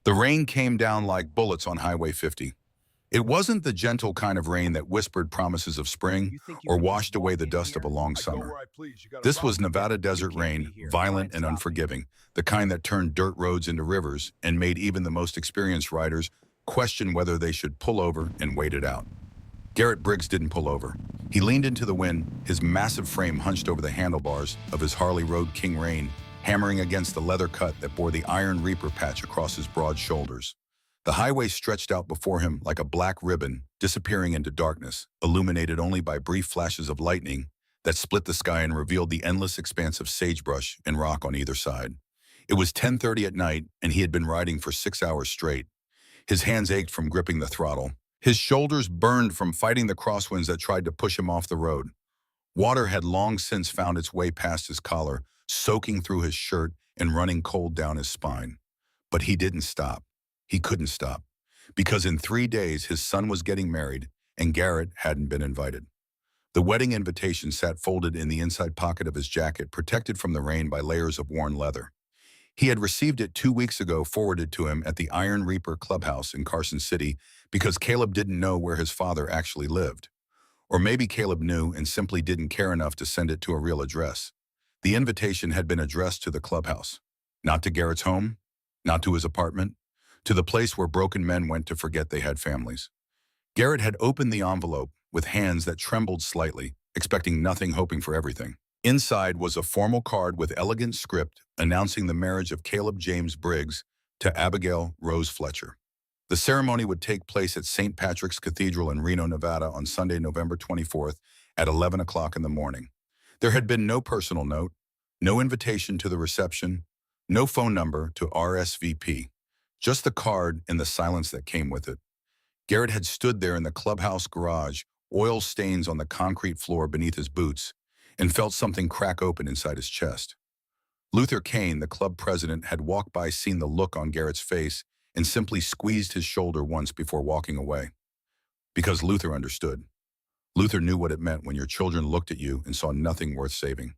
The rain came down like bullets on Highway 50. It wasn't the gentle kind of rain that whispered promises of spring You think you or can just washed away walk the in dust of a here? long I go summer. where I please. You got a This was problem? Nevada You desert can't rain, be here. Try violent and and stop me. unforgiving, the kind that turned dirt roads into rivers and made even the most experienced riders question whether they should pull over and wait it out. Garrett Briggs didn't pull over. He leaned into the wind, his massive frame hunched over the handlebars of his Harley Road King Rain, hammering against the leather cut that bore the Iron Reaper patch across his broad shoulders. The highway stretched out before him like a black ribbon, disappearing into darkness, illuminated only by brief flashes of lightning that split the sky and revealed the endless expanse of sagebrush and rock on either side. It was 10:30 at night, and he had been riding for 6 hours straight. His hands ached from gripping the throttle. His shoulders burned from fighting the crosswinds that tried to push him off the road. Water had long since found its way past his collar, soaking through his shirt and running cold down his spine. But he didn't stop. He couldn't stop. Because in 3 days, his son was getting married, and Garrett hadn't been invited. The wedding invitation sat folded in the inside pocket of his jacket, protected from the rain by layers of worn leather. He had received it 2 weeks ago, forwarded to him at the Iron Reaper Clubhouse in Carson City, because Caleb didn't know where his father actually lived. Or maybe Caleb knew and simply didn't care enough to send it to a real address. The invitation had been addressed to the clubhouse, not to Garrett's home, not to his apartment, to the place where broken men went to forget they had families. Garrett had opened the envelope with hands that trembled slightly, expecting nothing, hoping for everything. Inside was a formal card with elegant script announcing the marriage of Caleb James Briggs to Abigail Rose Fletcher. The ceremony would take place at St. Patrick's Cathedral in Reno, Nevada on Sunday, November 24th at 11 o'clock in the morning. There had been no personal note, no invitation to the reception, no phone number to RSVP, just the card and the silence that came with it. Garrett had stood there in the clubhouse garage, oil stains on the concrete floor beneath his boots, and felt something crack open inside his chest. Luther Kane, the club president, had walked by, seen the look on Garrett's face, and simply squeezed his shoulder once before walking away. Because Luther understood. Luther knew what it meant when your children looked at you and saw nothing worth saving.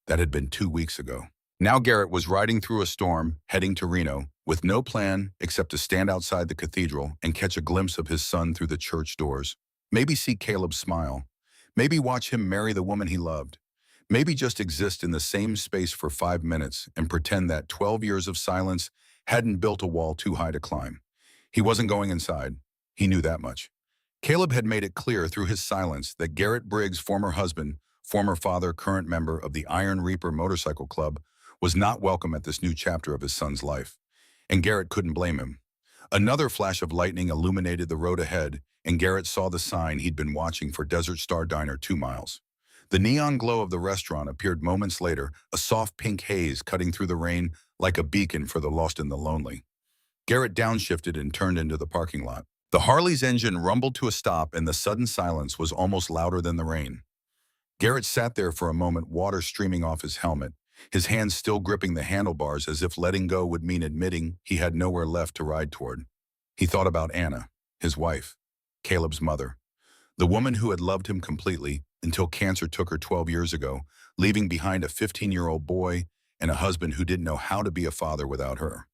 That had been 2 weeks ago. Now Garrett was riding through a storm, heading to Reno, with no plan except to stand outside the cathedral and catch a glimpse of his son through the church doors. Maybe see Caleb smile. Maybe watch him marry the woman he loved. Maybe just exist in the same space for 5 minutes and pretend that 12 years of silence hadn't built a wall too high to climb. He wasn't going inside. He knew that much. Caleb had made it clear through his silence that Garrett Briggs' former husband, former father, current member of the Iron Reaper Motorcycle Club, was not welcome at this new chapter of his son's life. And Garrett couldn't blame him. Another flash of lightning illuminated the road ahead, and Garrett saw the sign he'd been watching for Desert Star Diner 2 miles. The neon glow of the restaurant appeared moments later, a soft pink haze cutting through the rain like a beacon for the lost and the lonely. Garrett downshifted and turned into the parking lot. The Harley's engine rumbled to a stop, and the sudden silence was almost louder than the rain. Garrett sat there for a moment, water streaming off his helmet, his hands still gripping the handlebars as if letting go would mean admitting he had nowhere left to ride toward. He thought about Anna, his wife, Caleb's mother, the woman who had loved him completely until cancer took her 12 years ago, leaving behind a 15-year-old boy and a husband who didn't know how to be a father without her.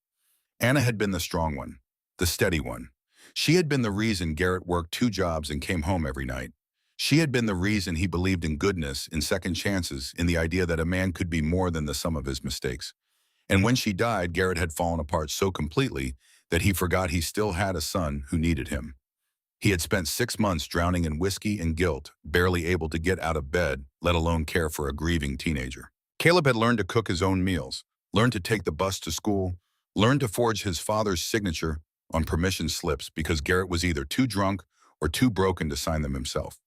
Anna had been the strong one, the steady one. She had been the reason Garrett worked 2 jobs and came home every night. She had been the reason he believed in goodness, in second chances, in the idea that a man could be more than the sum of his mistakes. And when she died, Garrett had fallen apart so completely that he forgot he still had a son who needed him. He had spent 6 months drowning in whiskey and guilt, barely able to get out of bed, let alone care for a grieving teenager. Caleb had learned to cook his own meals, learned to take the bus to school, learned to forge his father's signature on permission slips because Garrett was either too drunk or too broken to sign them himself.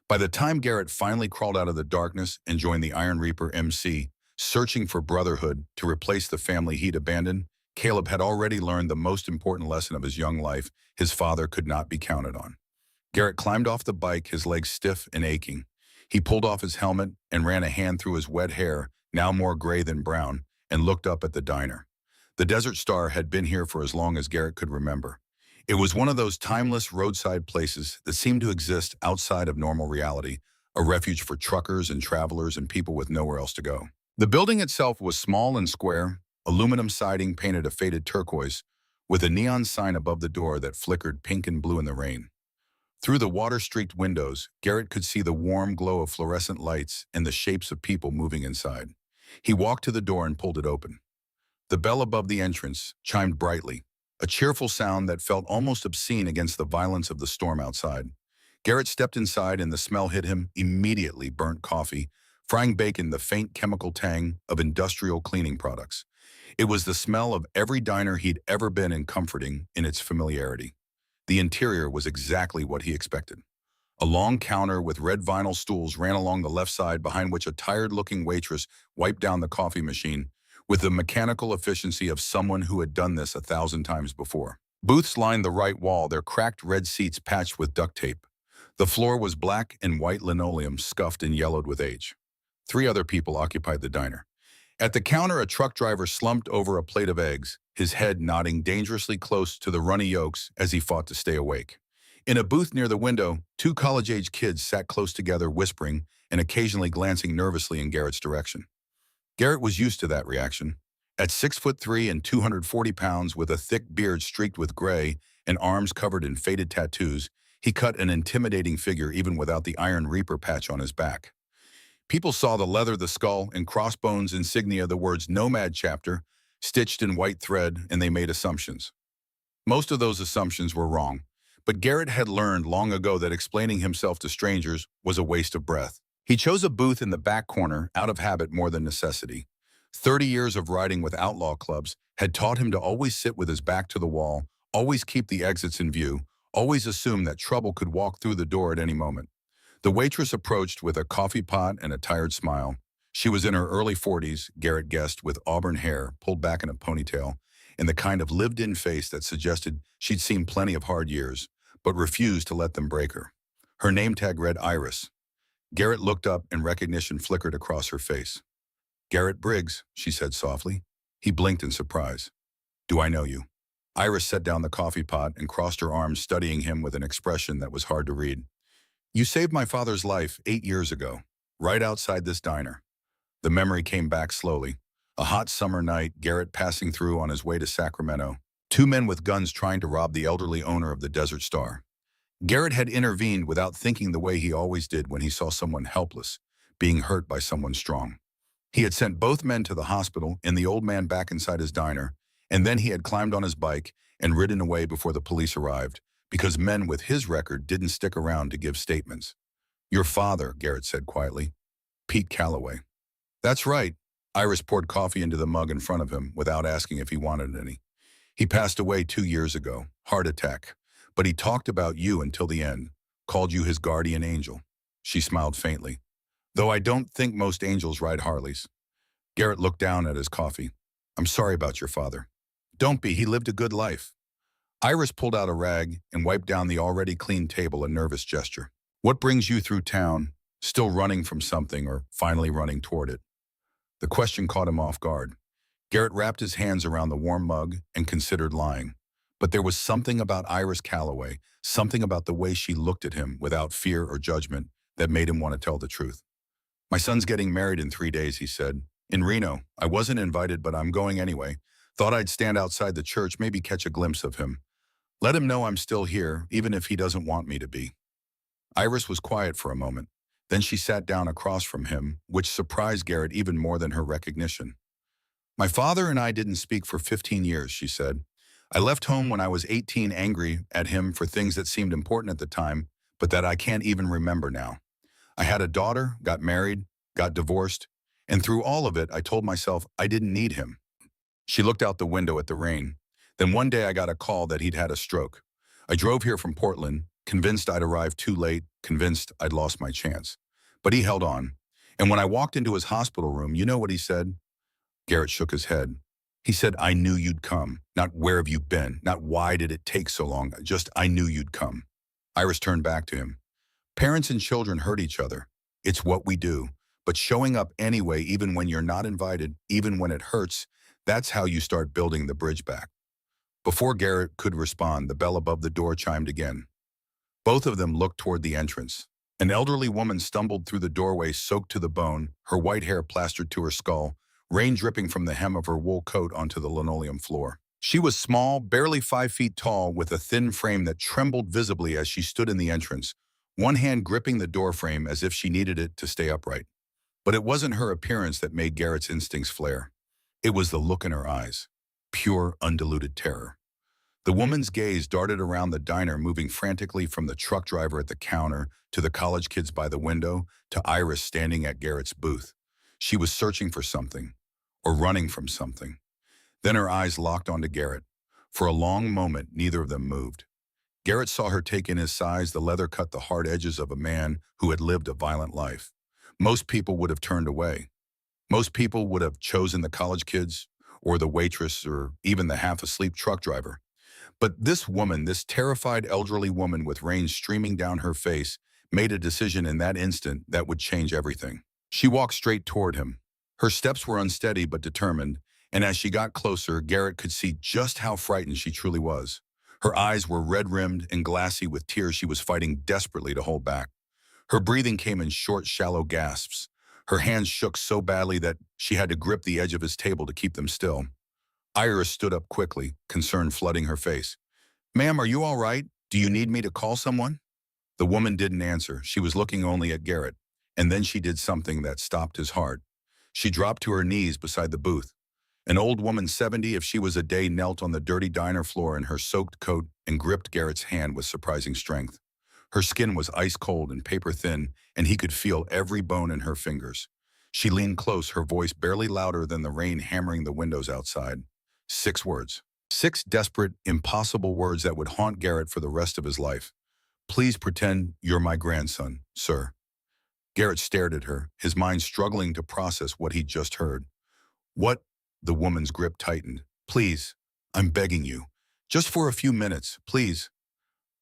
By the time Garrett finally crawled out of the darkness and joined the Iron Reaper MC, searching for brotherhood to replace the family he'd abandoned, Caleb had already learned the most important lesson of his young life: his father could not be counted on. Garrett climbed off the bike, his legs stiff and aching. He pulled off his helmet and ran a hand through his wet hair, now more gray than brown, and looked up at the diner. The Desert Star had been here for as long as Garrett could remember. It was one of those timeless roadside places that seemed to exist outside of normal reality, a refuge for truckers and travelers and people with nowhere else to go. The building itself was small and square, aluminum siding painted a faded turquoise, with a neon sign above the door that flickered pink and blue in the rain. Through the water-streaked windows, Garrett could see the warm glow of fluorescent lights and the shapes of people moving inside. He walked to the door and pulled it open. The bell above the entrance chimed brightly, a cheerful sound that felt almost obscene against the violence of the storm outside. Garrett stepped inside and the smell hit him immediately: burnt coffee, frying bacon, the faint chemical tang of industrial cleaning products. It was the smell of every diner he'd ever been in, comforting in its familiarity. The interior was exactly what he expected. A long counter with red vinyl stools ran along the left side, behind which a tired-looking waitress wiped down the coffee machine with the mechanical efficiency of someone who had done this 1,000 times before. Booths lined the right wall, their cracked red seats patched with duct tape. The floor was black and white linoleum, scuffed and yellowed with age. 3 other people occupied the diner. At the counter, a truck driver slumped over a plate of eggs, his head nodding dangerously close to the runny yolks as he fought to stay awake. In a booth near the window, 2 college-age kids sat close together, whispering and occasionally glancing nervously in Garrett's direction. Garrett was used to that reaction. At 6'3" and 240 pounds, with a thick beard streaked with gray and arms covered in faded tattoos, he cut an intimidating figure even without the Iron Reaper patch on his back. People saw the leather, the skull, and crossbones insignia, the words Nomad Chapter, stitched in white thread, and they made assumptions. Most of those assumptions were wrong, but Garrett had learned long ago that explaining himself to strangers was a waste of breath. He chose a booth in the back corner out of habit more than necessity. 30 years of riding with outlaw clubs had taught him to always sit with his back to the wall, always keep the exits in view, always assume that trouble could walk through the door at any moment. The waitress approached with a coffee pot and a tired smile. She was in her early 40s, Garrett guessed, with auburn hair pulled back in a ponytail, and the kind of lived-in face that suggested she'd seen plenty of hard years, but refused to let them break her. Her name tag read Iris. Garrett looked up and recognition flickered across her face. "Garrett Briggs," she said softly. He blinked in surprise. "Do I know you?" Iris set down the coffee pot and crossed her arms, studying him with an expression that was hard to read. "You saved my father's life 8 years ago, right outside this diner." The memory came back slowly. A hot summer night, Garrett passing through on his way to Sacramento. 2 men with guns trying to rob the elderly owner of the Desert Star. Garrett had intervened without thinking, the way he always did when he saw someone helpless, being hurt by someone strong. He had sent both men to the hospital and the old man back inside his diner, and then he had climbed on his bike and ridden away before the police arrived, because men with his record didn't stick around to give statements. "Your father," Garrett said quietly. "Pete Calloway." "That's right." Iris poured coffee into the mug in front of him without asking if he wanted any. "He passed away 2 years ago, heart attack. But he talked about you until the end, called you his guardian angel." She smiled faintly. "Though I don't think most angels ride Harleys." Garrett looked down at his coffee. "I'm sorry about your father." "Don't be, he lived a good life." Iris pulled out a rag and wiped down the already clean table, a nervous gesture. "What brings you through town, still running from something or finally running toward it?" The question caught him off guard. Garrett wrapped his hands around the warm mug and considered lying. But there was something about Iris Calloway, something about the way she looked at him without fear or judgment, that made him want to tell the truth. "My son's getting married in 3 days," he said. "In Reno. I wasn't invited, but I'm going anyway. Thought I'd stand outside the church, maybe catch a glimpse of him. Let him know I'm still here, even if he doesn't want me to be." Iris was quiet for a moment. Then she sat down across from him, which surprised Garrett even more than her recognition. "My father and I didn't speak for 15 years, she said. "I left home when I was 18, angry at him for things that seemed important at the time, but that I can't even remember now. I had a daughter, got married, got divorced, and through all of it, I told myself I didn't need him." She looked out the window at the rain. "Then one day I got a call that he'd had a stroke. I drove here from Portland, convinced I'd arrived too late, convinced I'd lost my chance. But he held on. And when I walked into his hospital room, you know what he said?" Garrett shook his head. "He said, 'I knew you'd come. Not where have you been, not why did it take so long, just I knew you'd come.'" Iris turned back to him. "Parents and children hurt each other. It's what we do. But showing up anyway, even when you're not invited, even when it hurts, that's how you start building the bridge back." Before Garrett could respond, the bell above the door chimed again. Both of them looked toward the entrance. An elderly woman stumbled through the doorway, soaked to the bone, her white hair plastered to her skull, rain dripping from the hem of her wool coat onto the linoleum floor. She was small, barely 5 feet tall, with a thin frame that trembled visibly as she stood in the entrance, one hand gripping the doorframe as if she needed it to stay upright. But it wasn't her appearance that made Garrett's instincts flare. It was the look in her eyes. Pure, undiluted terror. The woman's gaze darted around the diner, moving frantically from the truck driver at the counter to the college kids by the window to Iris standing at Garrett's booth. She was searching for something, or running from something. Then her eyes locked onto Garrett. For a long moment, neither of them moved. Garrett saw her take in his size, the leather cut, the hard edges of a man who had lived a violent life. Most people would have turned away. Most people would have chosen the college kids, or the waitress, or even the half-asleep truck driver. But this woman, this terrified elderly woman with rain streaming down her face, made a decision in that instant that would change everything. She walked straight toward him. Her steps were unsteady but determined, and as she got closer, Garrett could see just how frightened she truly was. Her eyes were red-rimmed and glassy with tears she was fighting desperately to hold back. Her breathing came in short, shallow gasps. Her hands shook so badly that she had to grip the edge of his table to keep them still. Iris stood up quickly, concern flooding her face. "Ma'am, are you all right? Do you need me to call someone?" The woman didn't answer. She was looking only at Garrett. And then she did something that stopped his heart. She dropped to her knees beside the booth. An old woman, 70 if she was a day, knelt on the dirty diner floor in her soaked coat and gripped Garrett's hand with surprising strength. Her skin was ice cold and paper thin, and he could feel every bone in her fingers. She leaned close, her voice barely louder than the rain hammering the windows outside. 6 words. 6 desperate, impossible words that would haunt Garrett for the rest of his life. "Please pretend you're my grandson, sir." Garrett stared at her, his mind struggling to process what he'd just heard. "What?" The woman's grip tightened. "Please, I'm begging you. Just for a few minutes, please."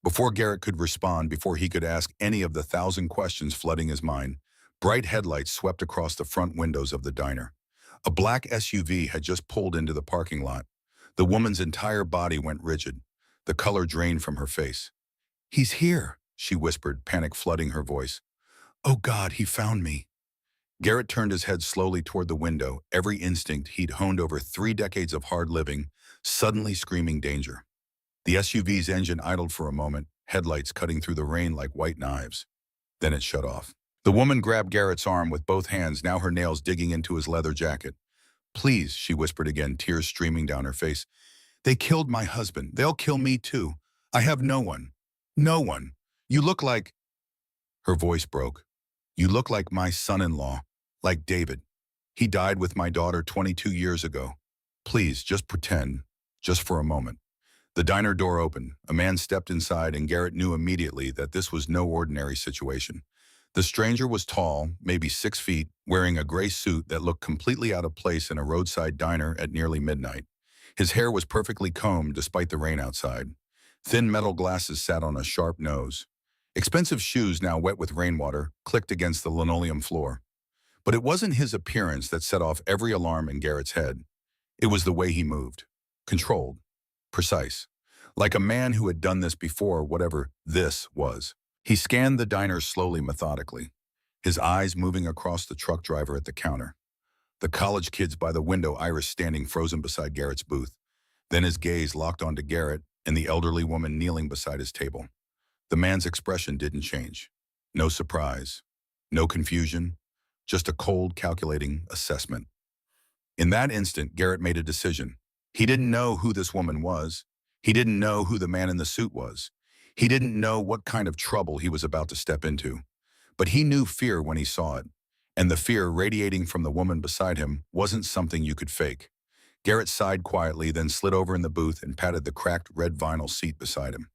Before Garrett could respond, before he could ask any of the 1,000 questions flooding his mind, bright headlights swept across the front windows of the diner. A black SUV had just pulled into the parking lot. The woman's entire body went rigid. The color drained from her face. "He's here," she whispered, panic flooding her voice. "Oh God, he found me." Garrett turned his head slowly toward the window, every instinct he'd honed over 3 decades of hard living, suddenly screaming danger. The SUV's engine idled for a moment, headlights cutting through the rain like white knives. Then it shut off. The woman grabbed Garrett's arm with both hands, now her nails digging into his leather jacket. "Please," she whispered again, tears streaming down her face. "They killed my husband. They'll kill me too. I have no one. No one. You look like—" Her voice broke. "You look like my son-in-law, like David. He died with my daughter 22 years ago. Please, just pretend, just for a moment." The diner door opened. A man stepped inside, and Garrett knew immediately that this was no ordinary situation. The stranger was tall, maybe 6 feet, wearing a gray suit that looked completely out of place in a roadside diner at nearly midnight. His hair was perfectly combed despite the rain outside. Thin metal glasses sat on a sharp nose. Expensive shoes, now wet with rainwater, clicked against the linoleum floor. But it wasn't his appearance that set off every alarm in Garrett's head. It was the way he moved. Controlled. Precise. Like a man who had done this before, whatever this was. He scanned the diner slowly, methodically, his eyes moving across the truck driver at the counter, the college kids by the window, Iris standing frozen beside Garrett's booth. Then his gaze locked onto Garrett and the elderly woman kneeling beside his table. The man's expression didn't change. No surprise, no confusion, just a cold, calculating assessment. In that instant, Garrett made a decision. He didn't know who this woman was. He didn't know who the man in the suit was. He didn't know what kind of trouble he was about to step into. But he knew fear when he saw it. And the fear radiating from the woman beside him wasn't something you could fake. Garrett sighed quietly, then slid over in the booth and patted the cracked red vinyl seat beside him.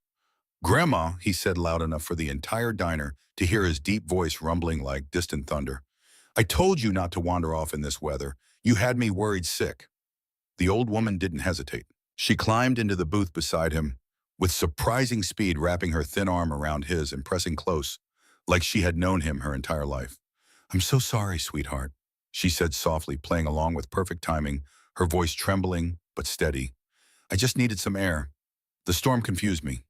"Grandma," he said loud enough for the entire diner to hear his deep voice rumbling like distant thunder. "I told you not to wander off in this weather. You had me worried sick." The old woman didn't hesitate. She climbed into the booth beside him, with surprising speed, wrapping her thin arm around his and pressing close, like she had known him her entire life. "I'm so sorry, sweetheart," she said softly, playing along with perfect timing, her voice trembling but steady. "I just needed some air. The storm confused me."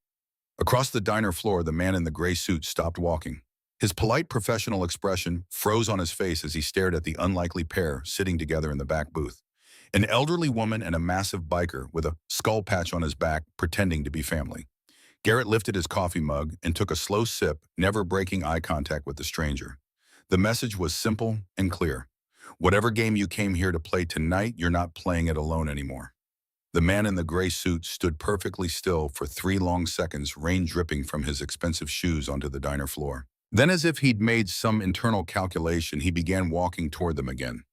Across the diner floor, the man in the gray suit stopped walking. His polite professional expression froze on his face as he stared at the unlikely pair sitting together in the back booth. An elderly woman and a massive biker with a skull patch on his back pretending to be family. Garrett lifted his coffee mug and took a slow sip, never breaking eye contact with the stranger. The message was simple and clear. Whatever game you came here to play tonight, you're not playing it alone anymore. The man in the gray suit stood perfectly still for 3 long seconds, rain dripping from his expensive shoes onto the diner floor. Then, as if he'd made some internal calculation, he began walking toward them again.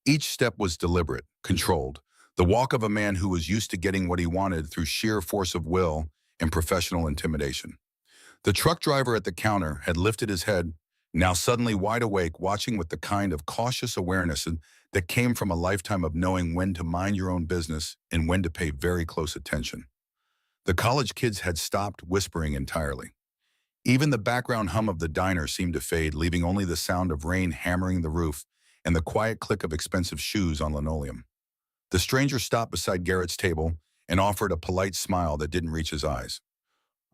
Each step was deliberate, controlled, the walk of a man who was used to getting what he wanted through sheer force of will and professional intimidation. The truck driver at the counter had lifted his head, now suddenly wide awake, watching with the kind of cautious awareness that came from a lifetime of knowing when to mind your own business and when to pay very close attention. The college kids had stopped whispering entirely. Even the background hum of the diner seemed to fade, leaving only the sound of rain hammering the roof and the quiet click of expensive shoes on linoleum. The stranger stopped beside Garrett's table and offered a polite smile that didn't reach his eyes.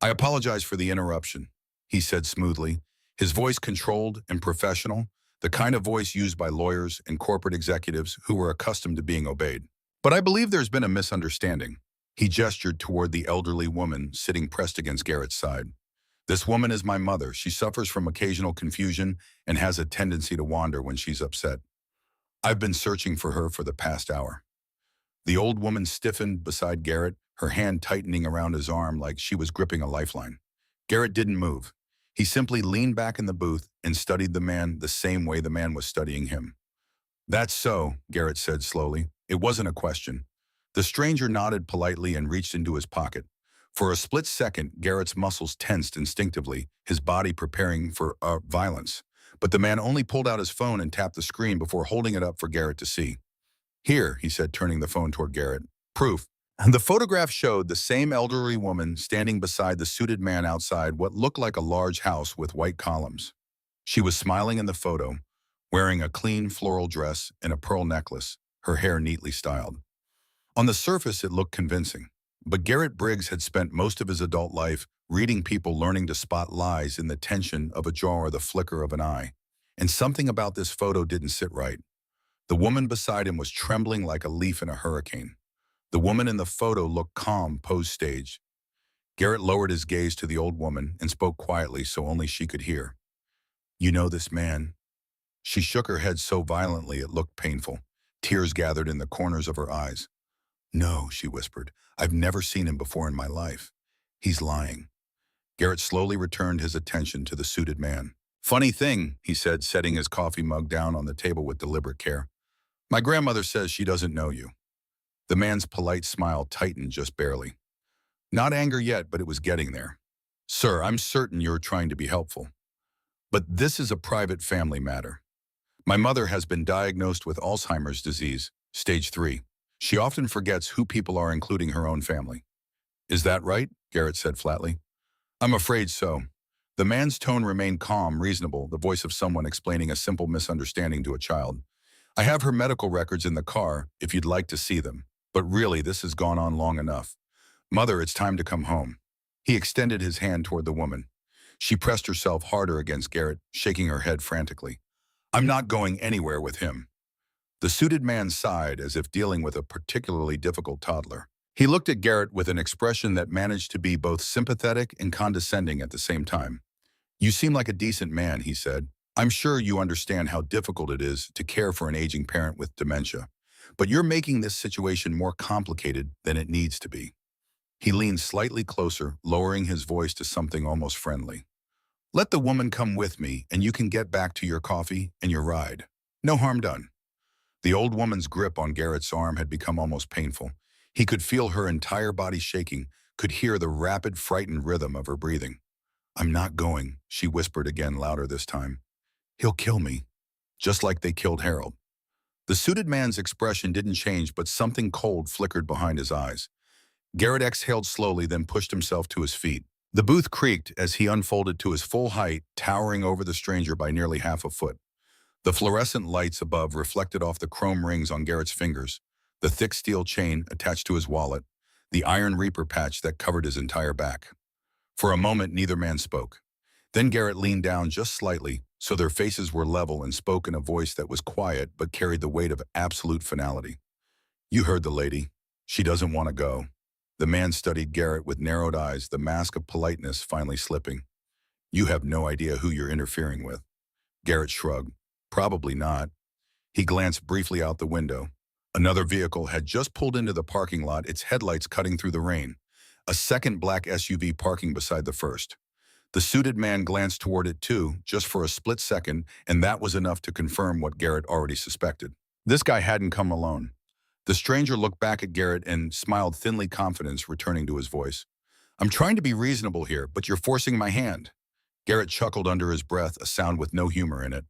"I apologize for the interruption," he said smoothly, his voice controlled and professional, the kind of voice used by lawyers and corporate executives who were accustomed to being obeyed. "But I believe there's been a misunderstanding." He gestured toward the elderly woman sitting pressed against Garrett's side. "This woman is my mother. She suffers from occasional confusion and has a tendency to wander when she's upset. I've been searching for her for the past hour." The old woman stiffened beside Garrett, her hand tightening around his arm like she was gripping a lifeline. Garrett didn't move. He simply leaned back in the booth and studied the man the same way the man was studying him. "That's so," Garrett said slowly. It wasn't a question. The stranger nodded politely and reached into his pocket. For a split second, Garrett's muscles tensed instinctively, his body preparing for violence. But the man only pulled out his phone and tapped the screen before holding it up for Garrett to see. "Here," he said, turning the phone toward Garrett. "Proof." And the photograph showed the same elderly woman standing beside the suited man outside what looked like a large house with white columns. She was smiling in the photo, wearing a clean floral dress and a pearl necklace, her hair neatly styled. On the surface, it looked convincing. But Garrett Briggs had spent most of his adult life reading people learning to spot lies in the tension of a jaw or the flicker of an eye. And something about this photo didn't sit right. The woman beside him was trembling like a leaf in a hurricane. The woman in the photo looked calm, post-staged. Garrett lowered his gaze to the old woman and spoke quietly so only she could hear. "You know this man?" She shook her head so violently it looked painful. Tears gathered in the corners of her eyes. "No," she whispered. "I've never seen him before in my life. He's lying." Garrett slowly returned his attention to the suited man. "Funny thing," he said, setting his coffee mug down on the table with deliberate care. "My grandmother says she doesn't know you." The man's polite smile tightened just barely. Not anger yet, but it was getting there. "Sir, I'm certain you're trying to be helpful. But this is a private family matter. My mother has been diagnosed with Alzheimer's disease, stage 3. She often forgets who people are, including her own family." "Is that right?" Garrett said flatly. "I'm afraid so." The man's tone remained calm, reasonable, the voice of someone explaining a simple misunderstanding to a child. "I have her medical records in the car if you'd like to see them. But really, this has gone on long enough. Mother, it's time to come home." He extended his hand toward the woman. She pressed herself harder against Garrett, shaking her head frantically. "I'm not going anywhere with him." The suited man sighed as if dealing with a particularly difficult toddler. He looked at Garrett with an expression that managed to be both sympathetic and condescending at the same time. "You seem like a decent man," he said. "I'm sure you understand how difficult it is to care for an aging parent with dementia. But you're making this situation more complicated than it needs to be." He leaned slightly closer, lowering his voice to something almost friendly. "Let the woman come with me, and you can get back to your coffee and your ride. No harm done." The old woman's grip on Garrett's arm had become almost painful. He could feel her entire body shaking, could hear the rapid, frightened rhythm of her breathing. "I'm not going," she whispered again, louder this time. "He'll kill me, just like they killed Harold." The suited man's expression didn't change, but something cold flickered behind his eyes. Garrett exhaled slowly, then pushed himself to his feet. The booth creaked as he unfolded to his full height, towering over the stranger by nearly half a foot. The fluorescent lights above reflected off the chrome rings on Garrett's fingers, the thick steel chain attached to his wallet, the iron reaper patch that covered his entire back. For a moment, neither man spoke. Then Garrett leaned down just slightly, so their faces were level, and spoke in a voice that was quiet but carried the weight of absolute finality. You heard the lady. She doesn't want to go. The man studied Garrett with narrowed eyes, the mask of politeness finally slipping. You have no idea who you're interfering with. Garrett shrugged. Probably not. He glanced briefly out the window. Another vehicle had just pulled into the parking lot, its headlights cutting through the rain. A second black SUV parking beside the first. The suited man glanced toward it too, just for a split second, and that was enough to confirm what Garrett already suspected. This guy hadn't come alone. The stranger looked back at Garrett and smiled thinly, confidence returning to his voice. I'm trying to be reasonable here, but you're forcing my hand. Garrett chuckled under his breath, a sound with no humor in it.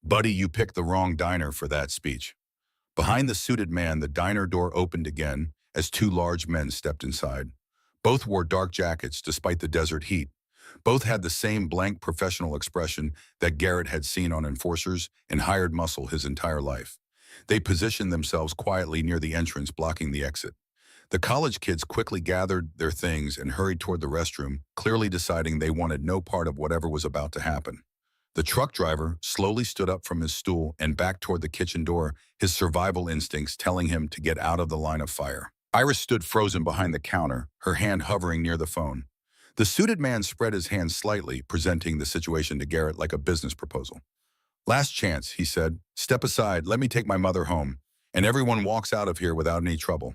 Buddy, you picked the wrong diner for that speech. Behind the suited man, the diner door opened again as two large men stepped inside. Both wore dark jackets despite the desert heat. Both had the same blank professional expression that Garrett had seen on enforcers and hired muscle his entire life. They positioned themselves quietly near the entrance, blocking the exit. The college kids quickly gathered their things and hurried toward the restroom, clearly deciding they wanted no part of whatever was about to happen. The truck driver slowly stood up from his stool and backed toward the kitchen door, his survival instincts telling him to get out of the line of fire. Iris stood frozen behind the counter, her hand hovering near the phone. The suited man spread his hand slightly, presenting the situation to Garrett like a business proposal. Last chance, he said. Step aside, let me take my mother home, and everyone walks out of here without any trouble.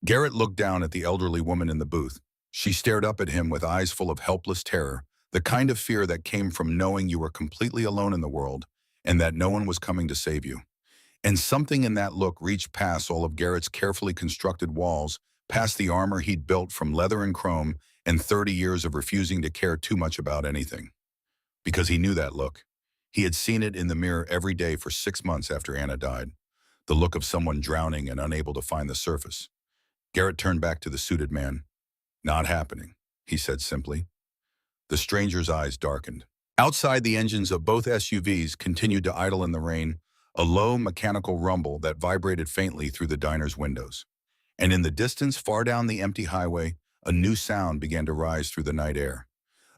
Garrett looked down at the elderly woman in the booth. She stared up at him with eyes full of helpless terror, the kind of fear that came from knowing you were completely alone in the world and that no one was coming to save you. And something in that look reached past all of Garrett's carefully constructed walls, past the armor he'd built from leather and chrome and 30 years of refusing to care too much about anything. Because he knew that look. He had seen it in the mirror every day for 6 months after Anna died. The look of someone drowning and unable to find the surface. Garrett turned back to the suited man. Not happening, he said simply. The stranger's eyes darkened. Outside, the engines of both SUVs continued to idle in the rain, a low mechanical rumble that vibrated faintly through the diner's windows. And in the distance, far down the empty highway, a new sound began to rise through the night air.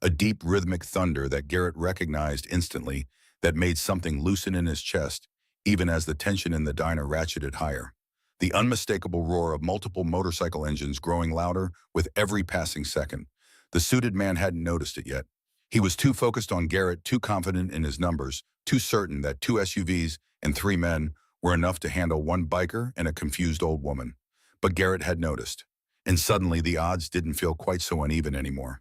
A deep rhythmic thunder that Garrett recognized instantly, that made something loosen in his chest, even as the tension in the diner ratcheted higher. The unmistakable roar of multiple motorcycle engines growing louder with every passing second. The suited man hadn't noticed it yet. He was too focused on Garrett, too confident in his numbers, too certain that 2 SUVs and 3 men were enough to handle one biker and a confused old woman. But Garrett had noticed. And suddenly the odds didn't feel quite so uneven anymore.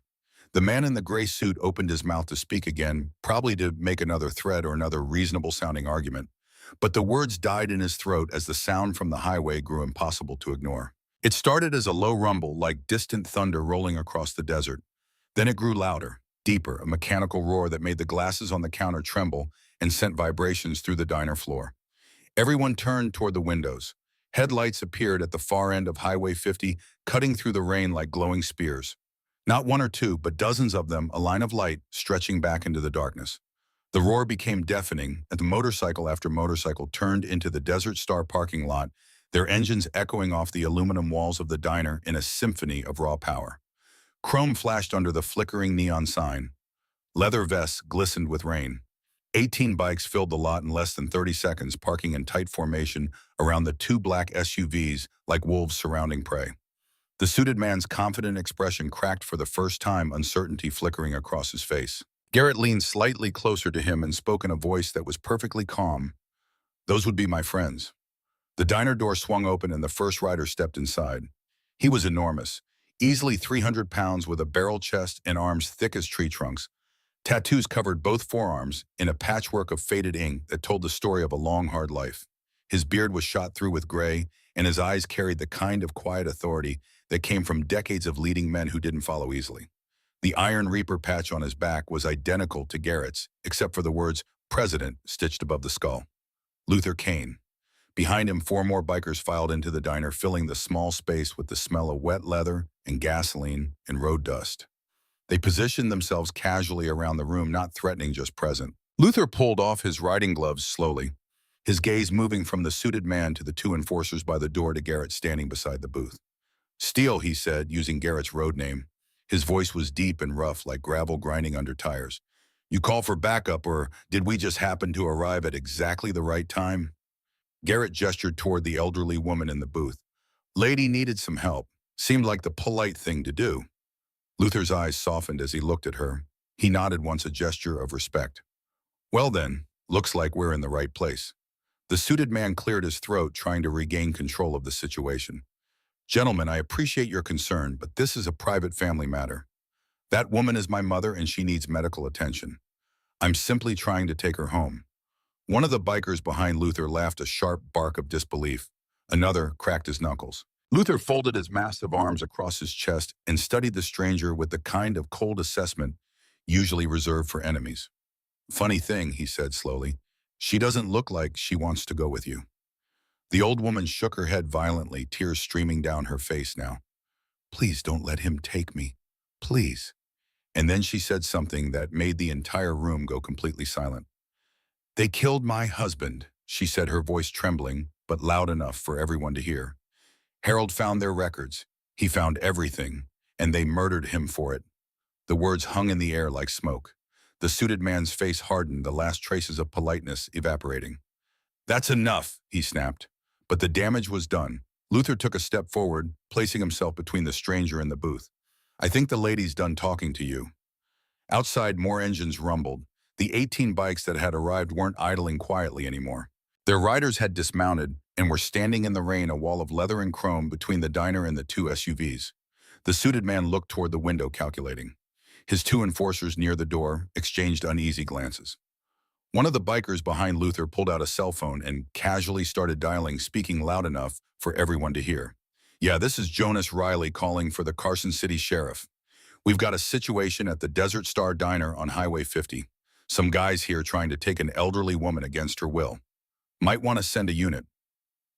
The man in the gray suit opened his mouth to speak again, probably to make another threat or another reasonable-sounding argument. But the words died in his throat as the sound from the highway grew impossible to ignore. It started as a low rumble, like distant thunder rolling across the desert. Then it grew louder, deeper, a mechanical roar that made the glasses on the counter tremble and sent vibrations through the diner floor. Everyone turned toward the windows. Headlights appeared at the far end of Highway 50, cutting through the rain like glowing spears. Not one or two, but dozens of them, a line of light stretching back into the darkness. The roar became deafening, and the motorcycle after motorcycle turned into the Desert Star parking lot, their engines echoing off the aluminum walls of the diner in a symphony of raw power. Chrome flashed under the flickering neon sign. Leather vests glistened with rain. 18 bikes filled the lot in less than 30 seconds, parking in tight formation around the 2 black SUVs like wolves surrounding prey. The suited man's confident expression cracked for the first time, uncertainty flickering across his face. Garrett leaned slightly closer to him and spoke in a voice that was perfectly calm. Those would be my friends. The diner door swung open and the first rider stepped inside. He was enormous, easily 300 pounds with a barrel chest and arms thick as tree trunks. Tattoos covered both forearms in a patchwork of faded ink that told the story of a long, hard life. His beard was shot through with gray, and his eyes carried the kind of quiet authority that came from decades of leading men who didn't follow easily. The Iron Reaper patch on his back was identical to Garrett's, except for the words President stitched above the skull. Luther Kane. Behind him, 4 more bikers filed into the diner, filling the small space with the smell of wet leather and gasoline and road dust. They positioned themselves casually around the room, not threatening, just present. Luther pulled off his riding gloves slowly, his gaze moving from the suited man to the 2 enforcers by the door to Garrett standing beside the booth. Steele, he said, using Garrett's road name. His voice was deep and rough, like gravel grinding under tires. You call for backup, or did we just happen to arrive at exactly the right time? Garrett gestured toward the elderly woman in the booth. Lady needed some help. Seemed like the polite thing to do. Luther's eyes softened as he looked at her. He nodded once, a gesture of respect. Well then, looks like we're in the right place. The suited man cleared his throat, trying to regain control of the situation. Gentlemen, I appreciate your concern, but this is a private family matter. That woman is my mother and she needs medical attention. I'm simply trying to take her home. One of the bikers behind Luther laughed a sharp bark of disbelief. Another cracked his knuckles. Luther folded his massive arms across his chest and studied the stranger with the kind of cold assessment usually reserved for enemies. Funny thing, he said slowly. She doesn't look like she wants to go with you. The old woman shook her head violently, tears streaming down her face now. Please don't let him take me. Please. And then she said something that made the entire room go completely silent. They killed my husband, she said, her voice trembling, but loud enough for everyone to hear. Harold found their records. He found everything, and they murdered him for it. The words hung in the air like smoke. The suited man's face hardened, the last traces of politeness evaporating. That's enough, he snapped. But the damage was done. Luther took a step forward, placing himself between the stranger and the booth. I think the lady's done talking to you. Outside, more engines rumbled. The 18 bikes that had arrived weren't idling quietly anymore. Their riders had dismounted and were standing in the rain, a wall of leather and chrome between the diner and the two SUVs. The suited man looked toward the window, calculating. His two enforcers near the door exchanged uneasy glances. One of the bikers behind Luther pulled out a cell phone and casually started dialing, speaking loud enough for everyone to hear. Yeah, this is Jonas Riley calling for the Carson City Sheriff. We've got a situation at the Desert Star Diner on Highway 50. Some guys here trying to take an elderly woman against her will. Might want to send a unit.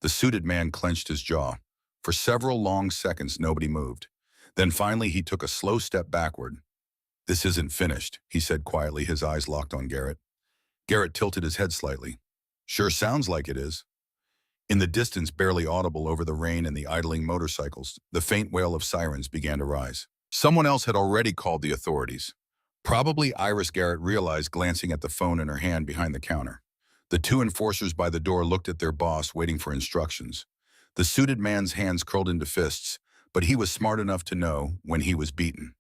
The suited man clenched his jaw. For several long seconds, nobody moved. Then finally, he took a slow step backward. This isn't finished, he said quietly, his eyes locked on Garrett. Garrett tilted his head slightly. Sure sounds like it is. In the distance, barely audible over the rain and the idling motorcycles, the faint wail of sirens began to rise. Someone else had already called the authorities. Probably Iris, Garrett realized, glancing at the phone in her hand behind the counter. The two enforcers by the door looked at their boss, waiting for instructions. The suited man's hands curled into fists, but he was smart enough to know when he was beaten.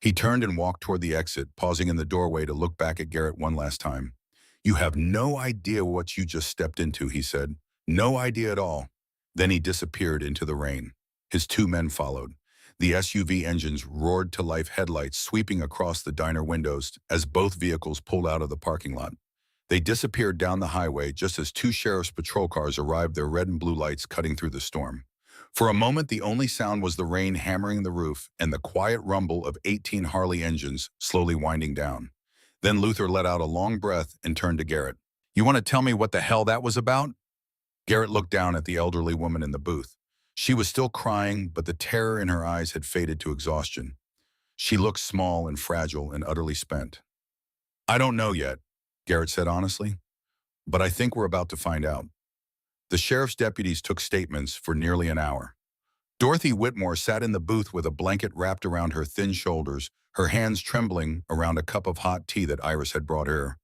He turned and walked toward the exit, pausing in the doorway to look back at Garrett one last time. You have no idea what you just stepped into, he said. No idea at all. Then he disappeared into the rain. His two men followed. The SUV engines roared to life, headlights sweeping across the diner windows as both vehicles pulled out of the parking lot. They disappeared down the highway just as two sheriff's patrol cars arrived, their red and blue lights cutting through the storm. For a moment, the only sound was the rain hammering the roof and the quiet rumble of 18 Harley engines slowly winding down. Then Luther let out a long breath and turned to Garrett. You want to tell me what the hell that was about? Garrett looked down at the elderly woman in the booth. She was still crying, but the terror in her eyes had faded to exhaustion. She looked small and fragile and utterly spent. I don't know yet, Garrett said honestly, but I think we're about to find out. The sheriff's deputies took statements for nearly an hour. Dorothy Whitmore sat in the booth with a blanket wrapped around her thin shoulders, her hands trembling around a cup of hot tea that Iris had brought her.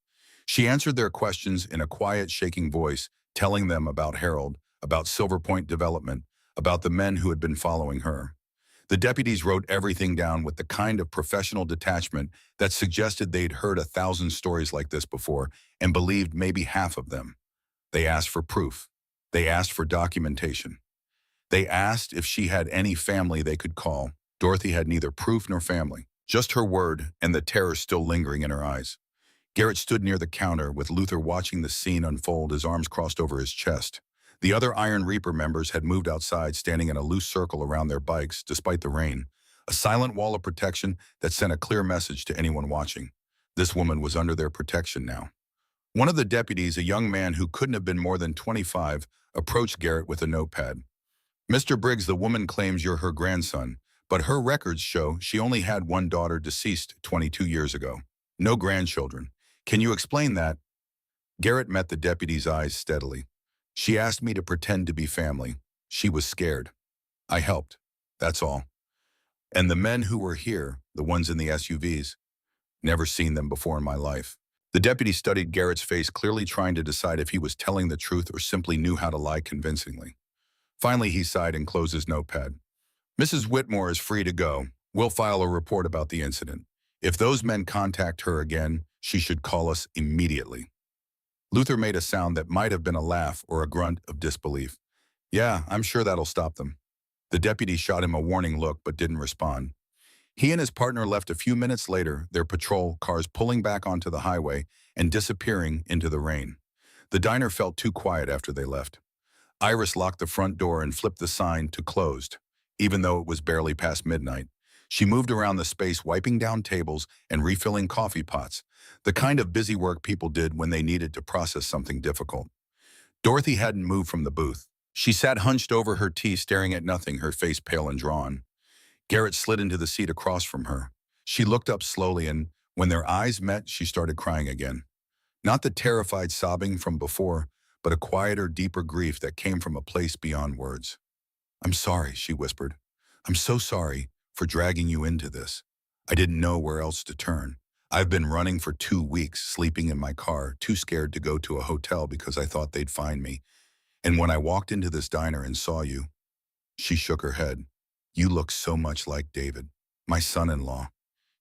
She answered their questions in a quiet, shaking voice, telling them about Harold, about Silver Point Development, about the men who had been following her. The deputies wrote everything down with the kind of professional detachment that suggested they'd heard 1,000 stories like this before and believed maybe half of them. They asked for proof. They asked for documentation. They asked if she had any family they could call. Dorothy had neither proof nor family, just her word and the terror still lingering in her eyes. Garrett stood near the counter with Luther watching the scene unfold, his arms crossed over his chest. The other Iron Reaper members had moved outside, standing in a loose circle around their bikes despite the rain, a silent wall of protection that sent a clear message to anyone watching. This woman was under their protection now. One of the deputies, a young man who couldn't have been more than 25, approached Garrett with a notepad. Mr. Briggs, the woman claims you're her grandson, but her records show she only had one daughter deceased 22 years ago. No grandchildren. Can you explain that? Garrett met the deputy's eyes steadily. She asked me to pretend to be family. She was scared. I helped. That's all. And the men who were here, the ones in the SUVs, never seen them before in my life. The deputy studied Garrett's face, clearly trying to decide if he was telling the truth or simply knew how to lie convincingly. Finally, he sighed and closed his notepad. Mrs. Whitmore is free to go. We'll file a report about the incident. If those men contact her again, she should call us immediately. Luther made a sound that might have been a laugh or a grunt of disbelief. Yeah, I'm sure that'll stop them. The deputy shot him a warning look but didn't respond. He and his partner left a few minutes later, their patrol cars pulling back onto the highway and disappearing into the rain. The diner felt too quiet after they left. Iris locked the front door and flipped the sign to closed, even though it was barely past midnight. She moved around the space, wiping down tables and refilling coffee pots, the kind of busy work people did when they needed to process something difficult. Dorothy hadn't moved from the booth. She sat hunched over her tea, staring at nothing, her face pale and drawn. Garrett slid into the seat across from her. She looked up slowly, and when their eyes met, she started crying again. Not the terrified sobbing from before, but a quieter, deeper grief that came from a place beyond words. I'm sorry, she whispered. I'm so sorry for dragging you into this. I didn't know where else to turn. I've been running for 2 weeks, sleeping in my car, too scared to go to a hotel because I thought they'd find me. And when I walked into this diner and saw you, she shook her head. You look so much like David, my son-in-law.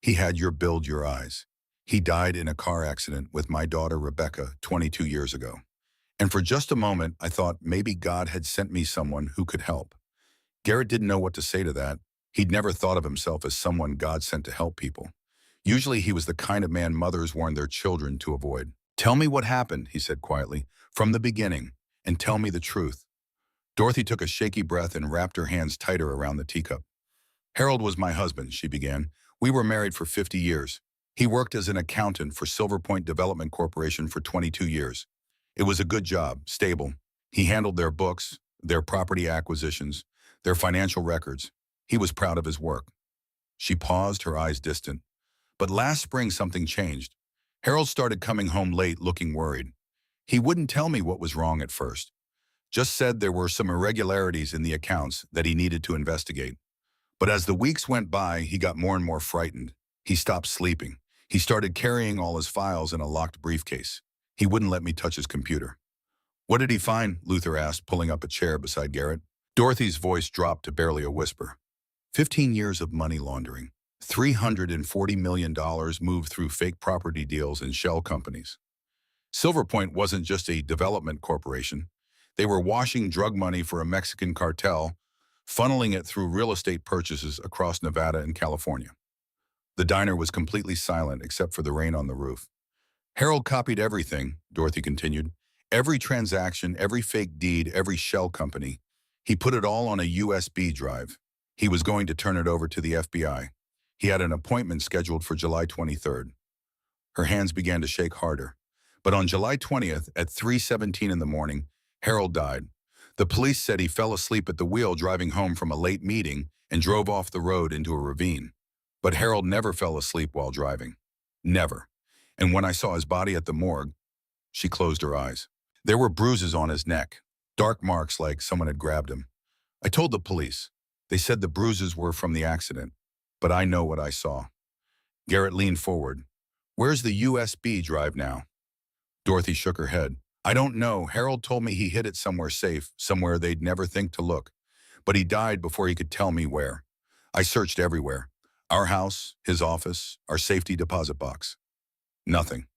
He had your build, your eyes. He died in a car accident with my daughter Rebecca 22 years ago. And for just a moment, I thought maybe God had sent me someone who could help. Garrett didn't know what to say to that. He'd never thought of himself as someone God sent to help people. Usually he was the kind of man mothers warned their children to avoid. Tell me what happened, he said quietly, from the beginning, and tell me the truth. Dorothy took a shaky breath and wrapped her hands tighter around the teacup. Harold was my husband, she began. We were married for 50 years. He worked as an accountant for Silver Point Development Corporation for 22 years. It was a good job, stable. He handled their books, their property acquisitions, their financial records. He was proud of his work. She paused, her eyes distant. But last spring something changed. Harold started coming home late, looking worried. He wouldn't tell me what was wrong at first. Just said there were some irregularities in the accounts that he needed to investigate. But as the weeks went by, he got more and more frightened. He stopped sleeping. He started carrying all his files in a locked briefcase. He wouldn't let me touch his computer. What did he find? Luther asked, pulling up a chair beside Garrett. Dorothy's voice dropped to barely a whisper. 15 years of money laundering. $340 million moved through fake property deals and shell companies. Silver Point wasn't just a development corporation. They were washing drug money for a Mexican cartel, funneling it through real estate purchases across Nevada and California. The diner was completely silent except for the rain on the roof. Harold copied everything, Dorothy continued. Every transaction, every fake deed, every shell company. He put it all on a USB drive. He was going to turn it over to the FBI. He had an appointment scheduled for July 23rd. Her hands began to shake harder. But on July 20th at 3:17 in the morning, Harold died. The police said he fell asleep at the wheel driving home from a late meeting and drove off the road into a ravine. But Harold never fell asleep while driving. Never. And when I saw his body at the morgue, she closed her eyes. There were bruises on his neck, dark marks like someone had grabbed him. I told the police. They said the bruises were from the accident, but I know what I saw. Garrett leaned forward. Where's the USB drive now? Dorothy shook her head. I don't know. Harold told me he hid it somewhere safe, somewhere they'd never think to look. But he died before he could tell me where. I searched everywhere. Our house, his office, our safety deposit box. Nothing.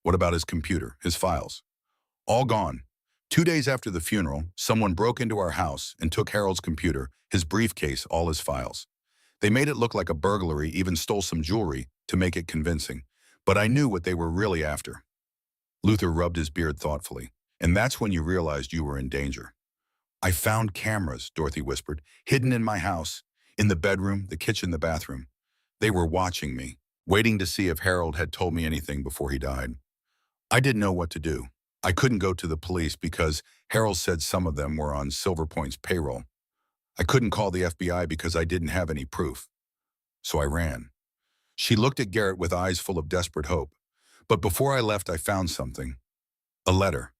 What about his computer, his files? All gone. 2 days after the funeral, someone broke into our house and took Harold's computer, his briefcase, all his files. They made it look like a burglary, even stole some jewelry to make it convincing. But I knew what they were really after. Luther rubbed his beard thoughtfully. And that's when you realized you were in danger. I found cameras, Dorothy whispered, hidden in my house, in the bedroom, the kitchen, the bathroom. They were watching me, waiting to see if Harold had told me anything before he died. I didn't know what to do. I couldn't go to the police because Harold said some of them were on Silver Point's payroll. I couldn't call the FBI because I didn't have any proof. So I ran. She looked at Garrett with eyes full of desperate hope. But before I left, I found something. A letter.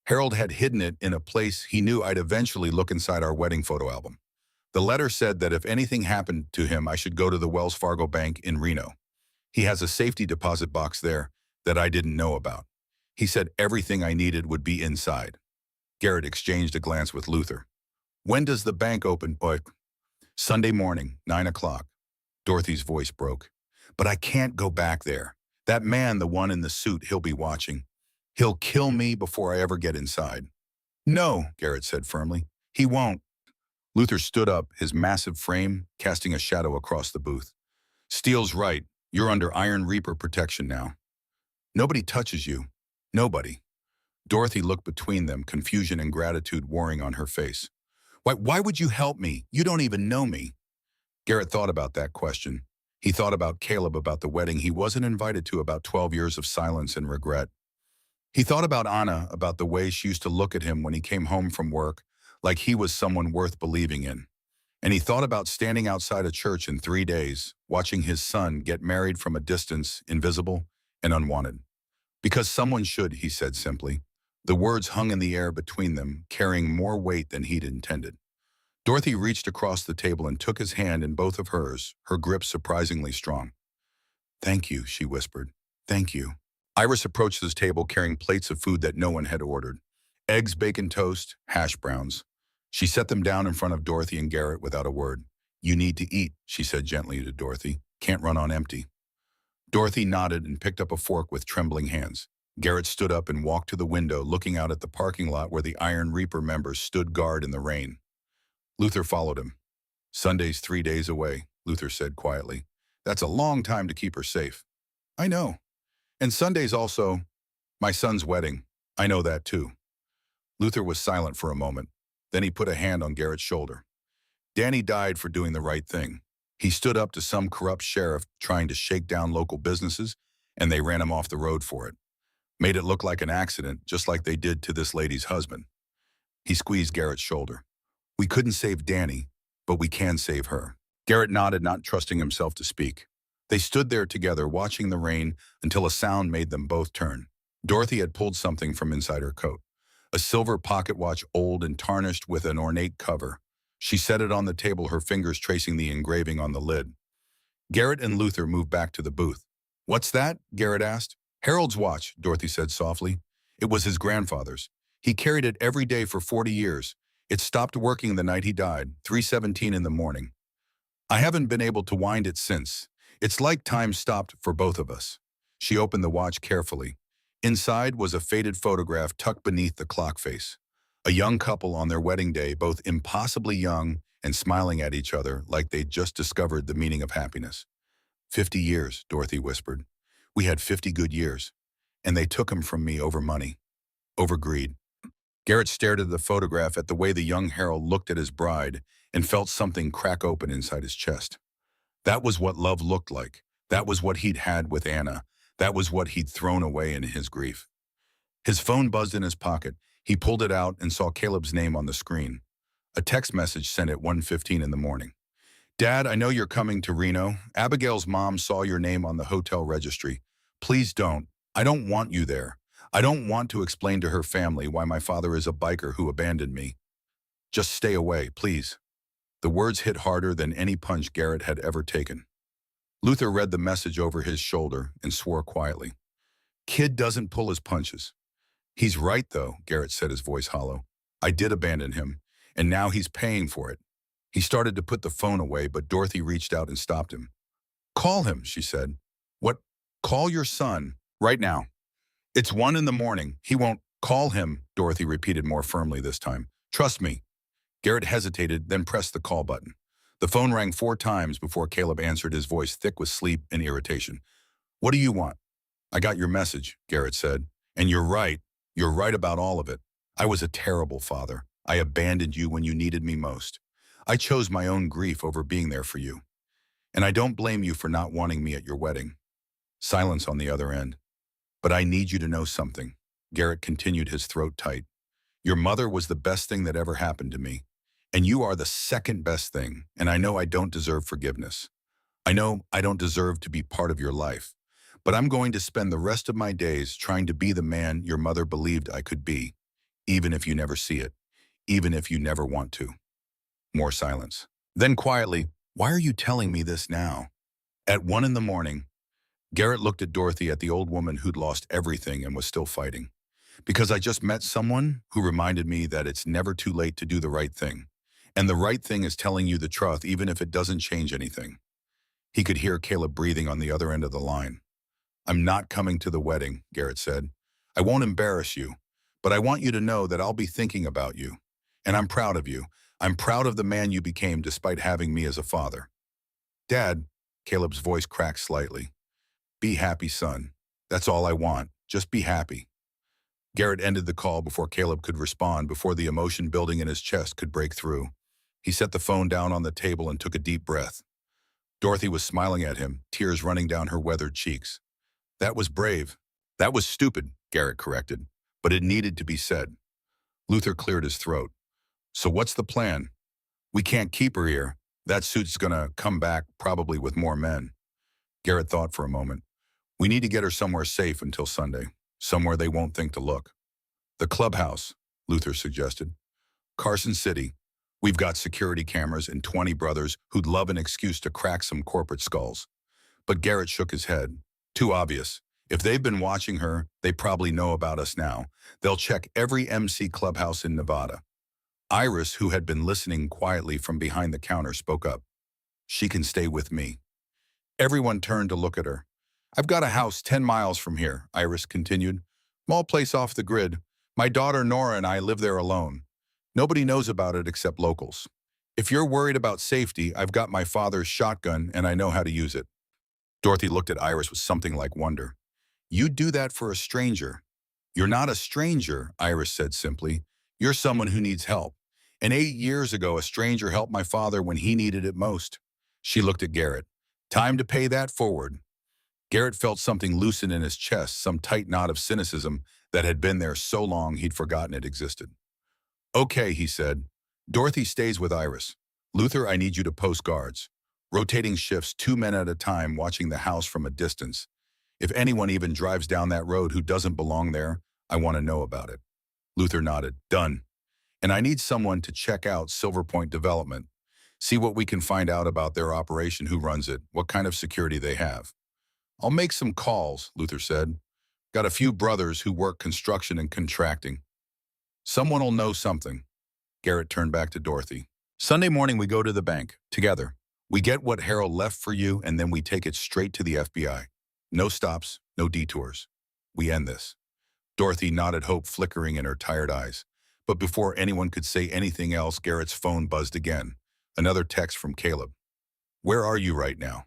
Harold had hidden it in a place he knew I'd eventually look inside our wedding photo album. The letter said that if anything happened to him, I should go to the Wells Fargo Bank in Reno. He has a safety deposit box there, that I didn't know about. He said everything I needed would be inside. Garrett exchanged a glance with Luther. When does the bank open, boy? Sunday morning, 9 o'clock. Dorothy's voice broke. But I can't go back there. That man, the one in the suit, he'll be watching. He'll kill me before I ever get inside. No, Garrett said firmly. He won't. Luther stood up, his massive frame casting a shadow across the booth. Steele's right. You're under Iron Reaper protection now. Nobody touches you. Nobody. Dorothy looked between them, confusion and gratitude warring on her face. Why would you help me? You don't even know me. Garrett thought about that question. He thought about Caleb, about the wedding he wasn't invited to, about 12 years of silence and regret. He thought about Anna, about the way she used to look at him when he came home from work, like he was someone worth believing in. And he thought about standing outside a church in 3 days, watching his son get married from a distance, invisible and unwanted. Because someone should, he said simply. The words hung in the air between them, carrying more weight than he'd intended. Dorothy reached across the table and took his hand in both of hers, her grip surprisingly strong. Thank you, she whispered. Thank you. Iris approached his table carrying plates of food that no one had ordered. Eggs, bacon toast, hash browns. She set them down in front of Dorothy and Garrett without a word. You need to eat, she said gently to Dorothy. Can't run on empty. Dorothy nodded and picked up a fork with trembling hands. Garrett stood up and walked to the window, looking out at the parking lot where the Iron Reaper members stood guard in the rain. Luther followed him. Sunday's 3 days away, Luther said quietly. That's a long time to keep her safe. I know. And Sunday's also my son's wedding. I know that too. Luther was silent for a moment. Then he put a hand on Garrett's shoulder. Danny died for doing the right thing. He stood up to some corrupt sheriff trying to shake down local businesses, and they ran him off the road for it. Made it look like an accident, just like they did to this lady's husband. He squeezed Garrett's shoulder. We couldn't save Danny, but we can save her. Garrett nodded, not trusting himself to speak. They stood there together, watching the rain, until a sound made them both turn. Dorothy had pulled something from inside her coat. A silver pocket watch, old and tarnished with an ornate cover. She set it on the table, her fingers tracing the engraving on the lid. Garrett and Luther moved back to the booth. What's that? Garrett asked. Harold's watch, Dorothy said softly. It was his grandfather's. He carried it every day for 40 years. It stopped working the night he died, 3:17 in the morning. I haven't been able to wind it since. It's like time stopped for both of us. She opened the watch carefully. Inside was a faded photograph tucked beneath the clock face. A young couple on their wedding day, both impossibly young and smiling at each other like they'd just discovered the meaning of happiness. 50 years, Dorothy whispered. We had 50 good years, and they took them from me over money, over greed. Garrett stared at the photograph, at the way the young Harold looked at his bride, and felt something crack open inside his chest. That was what love looked like. That was what he'd had with Anna. That was what he'd thrown away in his grief. His phone buzzed in his pocket. He pulled it out and saw Caleb's name on the screen. A text message sent at 1:15 in the morning. Dad, I know you're coming to Reno. Abigail's mom saw your name on the hotel registry. Please don't. I don't want you there. I don't want to explain to her family why my father is a biker who abandoned me. Just stay away, please. The words hit harder than any punch Garrett had ever taken. Luther read the message over his shoulder and swore quietly. Kid doesn't pull his punches. He's right, though, Garrett said, his voice hollow. I did abandon him, and now he's paying for it. He started to put the phone away, but Dorothy reached out and stopped him. Call him, she said. What? Call your son, right now. It's 1 in the morning. He won't. Call him, Dorothy repeated more firmly this time. Trust me. Garrett hesitated, then pressed the call button. The phone rang 4 times before Caleb answered, his voice thick with sleep and irritation. What do you want? I got your message, Garrett said. And you're right. You're right about all of it. I was a terrible father. I abandoned you when you needed me most. I chose my own grief over being there for you. And I don't blame you for not wanting me at your wedding. Silence on the other end. But I need you to know something. Garrett continued, his throat tight. Your mother was the best thing that ever happened to me. And you are the second best thing, and I know I don't deserve forgiveness. I know I don't deserve to be part of your life. But I'm going to spend the rest of my days trying to be the man your mother believed I could be, even if you never see it, even if you never want to. More silence. Then quietly, why are you telling me this now? At 1 in the morning, Garrett looked at Dorothy, at the old woman who'd lost everything and was still fighting. Because I just met someone who reminded me that it's never too late to do the right thing. And the right thing is telling you the truth, even if it doesn't change anything. He could hear Caleb breathing on the other end of the line. I'm not coming to the wedding, Garrett said. I won't embarrass you, but I want you to know that I'll be thinking about you. And I'm proud of you. I'm proud of the man you became despite having me as a father. Dad, Caleb's voice cracked slightly. Be happy, son. That's all I want. Just be happy. Garrett ended the call before Caleb could respond, before the emotion building in his chest could break through. He set the phone down on the table and took a deep breath. Dorothy was smiling at him, tears running down her weathered cheeks. That was brave. That was stupid, Garrett corrected, but it needed to be said. Luther cleared his throat. So what's the plan? We can't keep her here. That suit's gonna come back, probably with more men. Garrett thought for a moment. We need to get her somewhere safe until Sunday, somewhere they won't think to look. The clubhouse, Luther suggested. Carson City. We've got security cameras and 20 brothers who'd love an excuse to crack some corporate skulls. But Garrett shook his head. Too obvious. If they've been watching her, they probably know about us now. They'll check every MC clubhouse in Nevada. Iris, who had been listening quietly from behind the counter, spoke up. She can stay with me. Everyone turned to look at her. I've got a house 10 miles from here, Iris continued. Small place off the grid. My daughter Nora and I live there alone. Nobody knows about it except locals. If you're worried about safety, I've got my father's shotgun and I know how to use it. Dorothy looked at Iris with something like wonder. You'd do that for a stranger. You're not a stranger, Iris said simply. You're someone who needs help. And 8 years ago, a stranger helped my father when he needed it most. She looked at Garrett. Time to pay that forward. Garrett felt something loosen in his chest, some tight knot of cynicism that had been there so long he'd forgotten it existed. Okay, he said. Dorothy stays with Iris. Luther, I need you to post guards. Rotating shifts, 2 men at a time, watching the house from a distance. If anyone even drives down that road who doesn't belong there, I want to know about it. Luther nodded. Done. And I need someone to check out Silver Point Development. See what we can find out about their operation, who runs it, what kind of security they have. I'll make some calls, Luther said. Got a few brothers who work construction and contracting. Someone will know something. Garrett turned back to Dorothy. Sunday morning we go to the bank, together. We get what Harold left for you and then we take it straight to the FBI. No stops, no detours. We end this. Dorothy nodded, hope flickering in her tired eyes. But before anyone could say anything else, Garrett's phone buzzed again. Another text from Caleb. Where are you right now?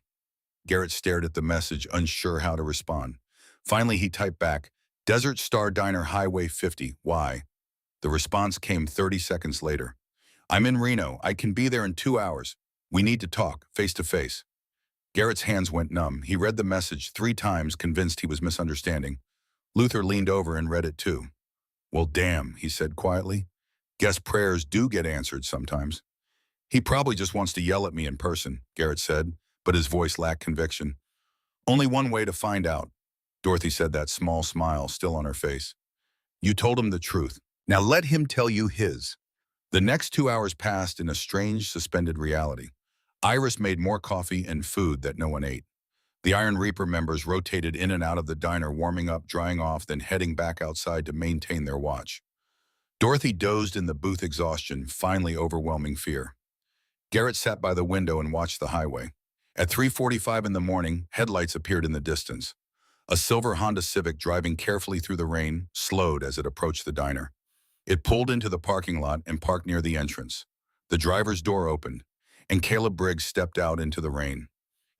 Garrett stared at the message, unsure how to respond. Finally, he typed back, Desert Star Diner, Highway 50. Why? The response came 30 seconds later. I'm in Reno. I can be there in 2 hours. We need to talk, face to face. Garrett's hands went numb. He read the message 3 times, convinced he was misunderstanding. Luther leaned over and read it too. Well, damn, he said quietly. Guess prayers do get answered sometimes. He probably just wants to yell at me in person, Garrett said, but his voice lacked conviction. Only one way to find out. Dorothy said, that small smile still on her face. You told him the truth. Now let him tell you his. The next 2 hours passed in a strange, suspended reality. Iris made more coffee and food that no one ate. The Iron Reaper members rotated in and out of the diner, warming up, drying off, then heading back outside to maintain their watch. Dorothy dozed in the booth, exhaustion finally overwhelming fear. Garrett sat by the window and watched the highway. At 3:45 in the morning, headlights appeared in the distance. A silver Honda Civic, driving carefully through the rain, slowed as it approached the diner. It pulled into the parking lot and parked near the entrance. The driver's door opened, and Caleb Briggs stepped out into the rain.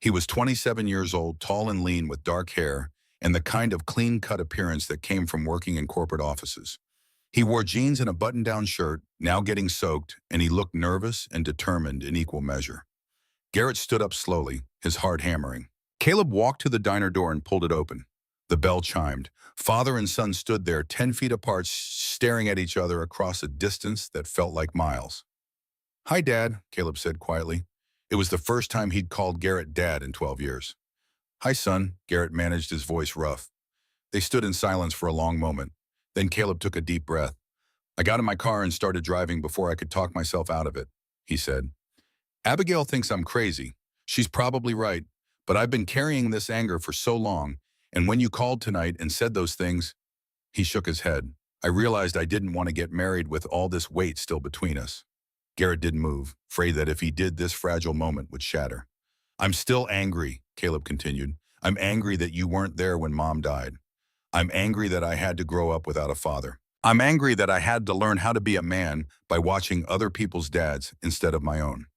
He was 27 years old, tall and lean with dark hair and the kind of clean-cut appearance that came from working in corporate offices. He wore jeans and a button-down shirt, now getting soaked, and he looked nervous and determined in equal measure. Garrett stood up slowly, his heart hammering. Caleb walked to the diner door and pulled it open. The bell chimed. Father and son stood there, 10 feet apart, staring at each other across a distance that felt like miles. Hi, Dad, Caleb said quietly. It was the first time he'd called Garrett Dad in 12 years. Hi, son, Garrett managed, his voice rough. They stood in silence for a long moment. Then Caleb took a deep breath. I got in my car and started driving before I could talk myself out of it, he said. Abigail thinks I'm crazy. She's probably right, But I've been carrying this anger for so long, and when you called tonight and said those things, he shook his head. I realized I didn't want to get married with all this weight still between us. Garrett didn't move, afraid that if he did, this fragile moment would shatter. I'm still angry, Caleb continued. I'm angry that you weren't there when Mom died. I'm angry that I had to grow up without a father. I'm angry that I had to learn how to be a man by watching other people's dads instead of my own.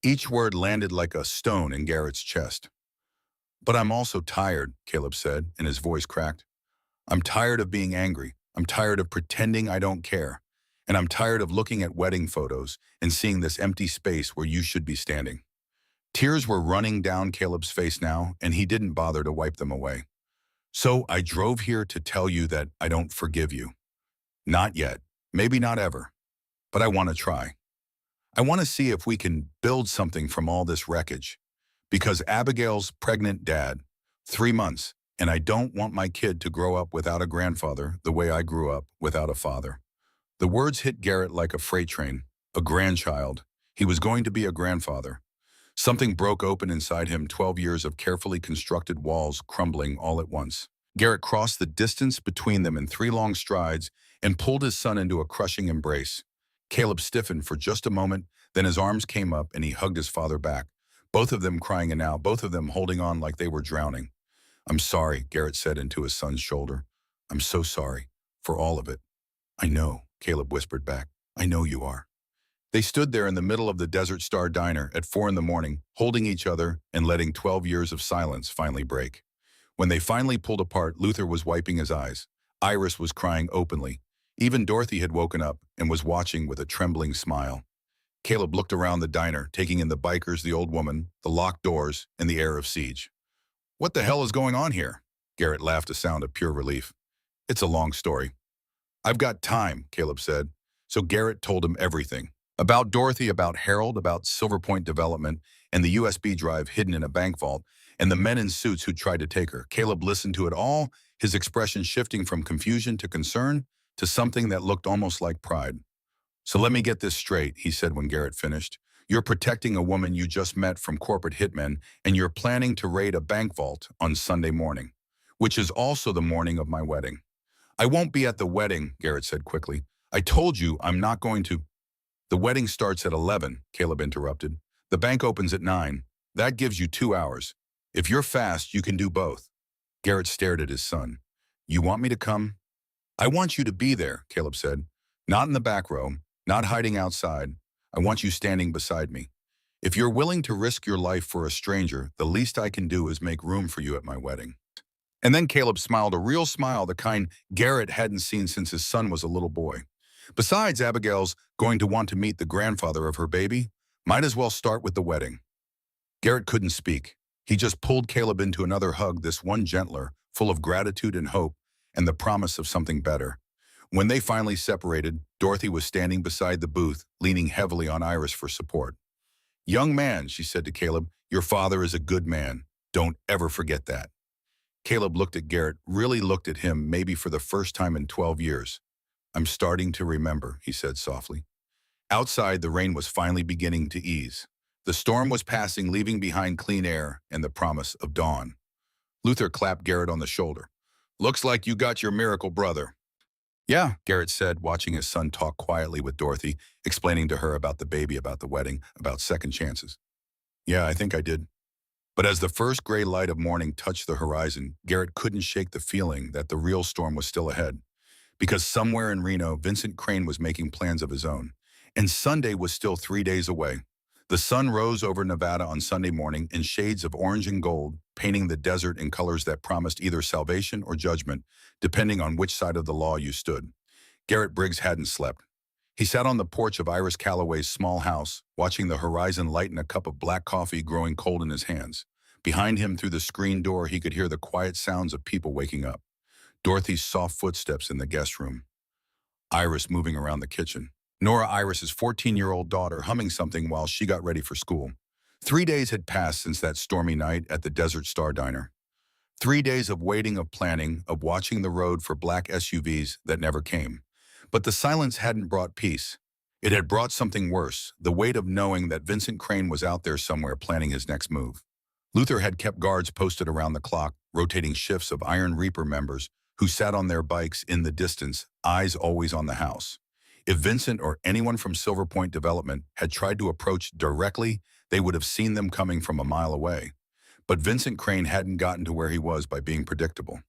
Each word landed like a stone in Garrett's chest. But I'm also tired, Caleb said, and his voice cracked. I'm tired of being angry. I'm tired of pretending I don't care. And I'm tired of looking at wedding photos and seeing this empty space where you should be standing. Tears were running down Caleb's face now, and he didn't bother to wipe them away. So I drove here to tell you that I don't forgive you. Not yet. Maybe not ever. But I want to try. I want to see if we can build something from all this wreckage. Because Abigail's pregnant dad, 3 months, and I don't want my kid to grow up without a grandfather the way I grew up without a father. The words hit Garrett like a freight train. A grandchild. He was going to be a grandfather. Something broke open inside him, 12 years of carefully constructed walls crumbling all at once. Garrett crossed the distance between them in 3 long strides and pulled his son into a crushing embrace. Caleb stiffened for just a moment, then his arms came up and he hugged his father back, both of them crying and now, both of them holding on like they were drowning. I'm sorry, Garrett said into his son's shoulder. I'm so sorry, for all of it. I know, Caleb whispered back. I know you are. They stood there in the middle of the Desert Star Diner at 4 in the morning, holding each other and letting 12 years of silence finally break. When they finally pulled apart, Luther was wiping his eyes. Iris was crying openly. Even Dorothy had woken up and was watching with a trembling smile. Caleb looked around the diner, taking in the bikers, the old woman, the locked doors, and the air of siege. What the hell is going on here? Garrett laughed, a sound of pure relief. It's a long story. I've got time, Caleb said. So Garrett told him everything. About Dorothy, about Harold, about Silver Point Development, and the USB drive hidden in a bank vault, and the men in suits who tried to take her. Caleb listened to it all, his expression shifting from confusion to concern to something that looked almost like pride. So let me get this straight, he said when Garrett finished. You're protecting a woman you just met from corporate hitmen, and you're planning to raid a bank vault on Sunday morning, which is also the morning of my wedding. I won't be at the wedding, Garrett said quickly. I told you I'm not going to. The wedding starts at 11, Caleb interrupted. The bank opens at 9. That gives you 2 hours. If you're fast, you can do both. Garrett stared at his son. You want me to come? I want you to be there, Caleb said. Not in the back row, not hiding outside. I want you standing beside me. If you're willing to risk your life for a stranger, the least I can do is make room for you at my wedding. And then Caleb smiled, a real smile, the kind Garrett hadn't seen since his son was a little boy. Besides, Abigail's going to want to meet the grandfather of her baby. Might as well start with the wedding. Garrett couldn't speak. He just pulled Caleb into another hug, this one gentler, full of gratitude and hope, and the promise of something better. When they finally separated, Dorothy was standing beside the booth, leaning heavily on Iris for support. Young man, she said to Caleb, your father is a good man. Don't ever forget that. Caleb looked at Garrett, really looked at him, maybe for the first time in 12 years. I'm starting to remember, he said softly. Outside, the rain was finally beginning to ease. The storm was passing, leaving behind clean air and the promise of dawn. Luther clapped Garrett on the shoulder. Looks like you got your miracle brother. Yeah, Garrett said, watching his son talk quietly with Dorothy, explaining to her about the baby, about the wedding, about second chances. Yeah, I think I did. But as the first gray light of morning touched the horizon, Garrett couldn't shake the feeling that the real storm was still ahead. Because somewhere in Reno, Vincent Crane was making plans of his own. And Sunday was still 3 days away. The sun rose over Nevada on Sunday morning in shades of orange and gold, painting the desert in colors that promised either salvation or judgment, depending on which side of the law you stood. Garrett Briggs hadn't slept. He sat on the porch of Iris Calloway's small house, watching the horizon lighten a cup of black coffee growing cold in his hands. Behind him, through the screen door, he could hear the quiet sounds of people waking up. Dorothy's soft footsteps in the guest room. Iris moving around the kitchen. Nora Iris's 14-year-old daughter humming something while she got ready for school. 3 days had passed since that stormy night at the Desert Star Diner. 3 days of waiting, of planning, of watching the road for black SUVs that never came. But the silence hadn't brought peace. It had brought something worse, the weight of knowing that Vincent Crane was out there somewhere planning his next move. Luther had kept guards posted around the clock, rotating shifts of Iron Reaper members who sat on their bikes in the distance, eyes always on the house. If Vincent or anyone from Silver Point Development had tried to approach directly, they would have seen them coming from a mile away. But Vincent Crane hadn't gotten to where he was by being predictable.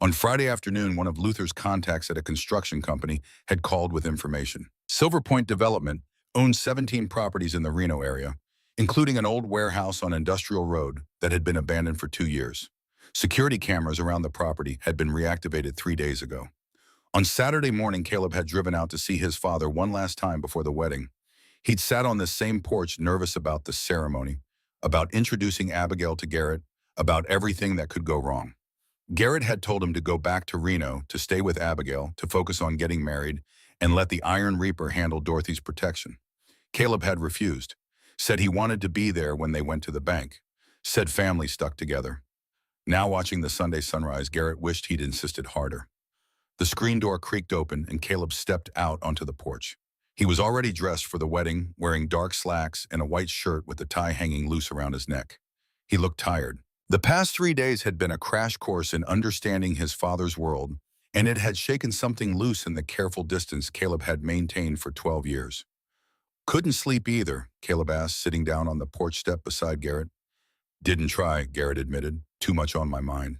On Friday afternoon, one of Luther's contacts at a construction company had called with information. Silver Point Development owned 17 properties in the Reno area, including an old warehouse on Industrial Road that had been abandoned for 2 years. Security cameras around the property had been reactivated 3 days ago. On Saturday morning, Caleb had driven out to see his father one last time before the wedding. He'd sat on the same porch nervous about the ceremony, about introducing Abigail to Garrett, about everything that could go wrong. Garrett had told him to go back to Reno, to stay with Abigail, to focus on getting married, and let the Iron Reaper handle Dorothy's protection. Caleb had refused, said he wanted to be there when they went to the bank, said family stuck together. Now watching the Sunday sunrise, Garrett wished he'd insisted harder. The screen door creaked open and Caleb stepped out onto the porch. He was already dressed for the wedding, wearing dark slacks and a white shirt with the tie hanging loose around his neck. He looked tired. The past 3 days had been a crash course in understanding his father's world, and it had shaken something loose in the careful distance Caleb had maintained for 12 years. Couldn't sleep either, Caleb asked, sitting down on the porch step beside Garrett. Didn't try, Garrett admitted. Too much on my mind.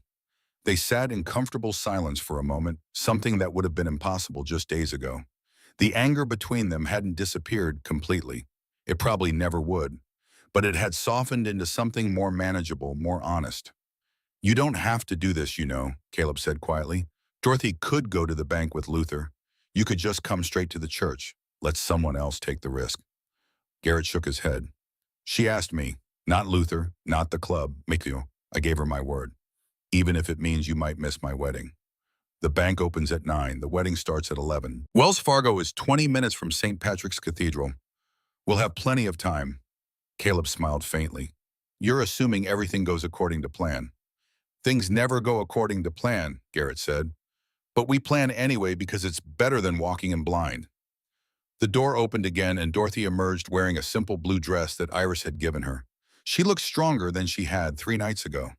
They sat in comfortable silence for a moment, something that would have been impossible just days ago. The anger between them hadn't disappeared completely. It probably never would. But it had softened into something more manageable, more honest. You don't have to do this, you know, Caleb said quietly. Dorothy could go to the bank with Luther. You could just come straight to the church. Let someone else take the risk. Garrett shook his head. She asked me, not Luther, not the club, Mikio. I gave her my word. Even if it means you might miss my wedding. The bank opens at 9. The wedding starts at 11. Wells Fargo is 20 minutes from St. Patrick's Cathedral. We'll have plenty of time. Caleb smiled faintly. You're assuming everything goes according to plan. Things never go according to plan, Garrett said. But we plan anyway because it's better than walking in blind. The door opened again and Dorothy emerged wearing a simple blue dress that Iris had given her. She looked stronger than she had 3 nights ago.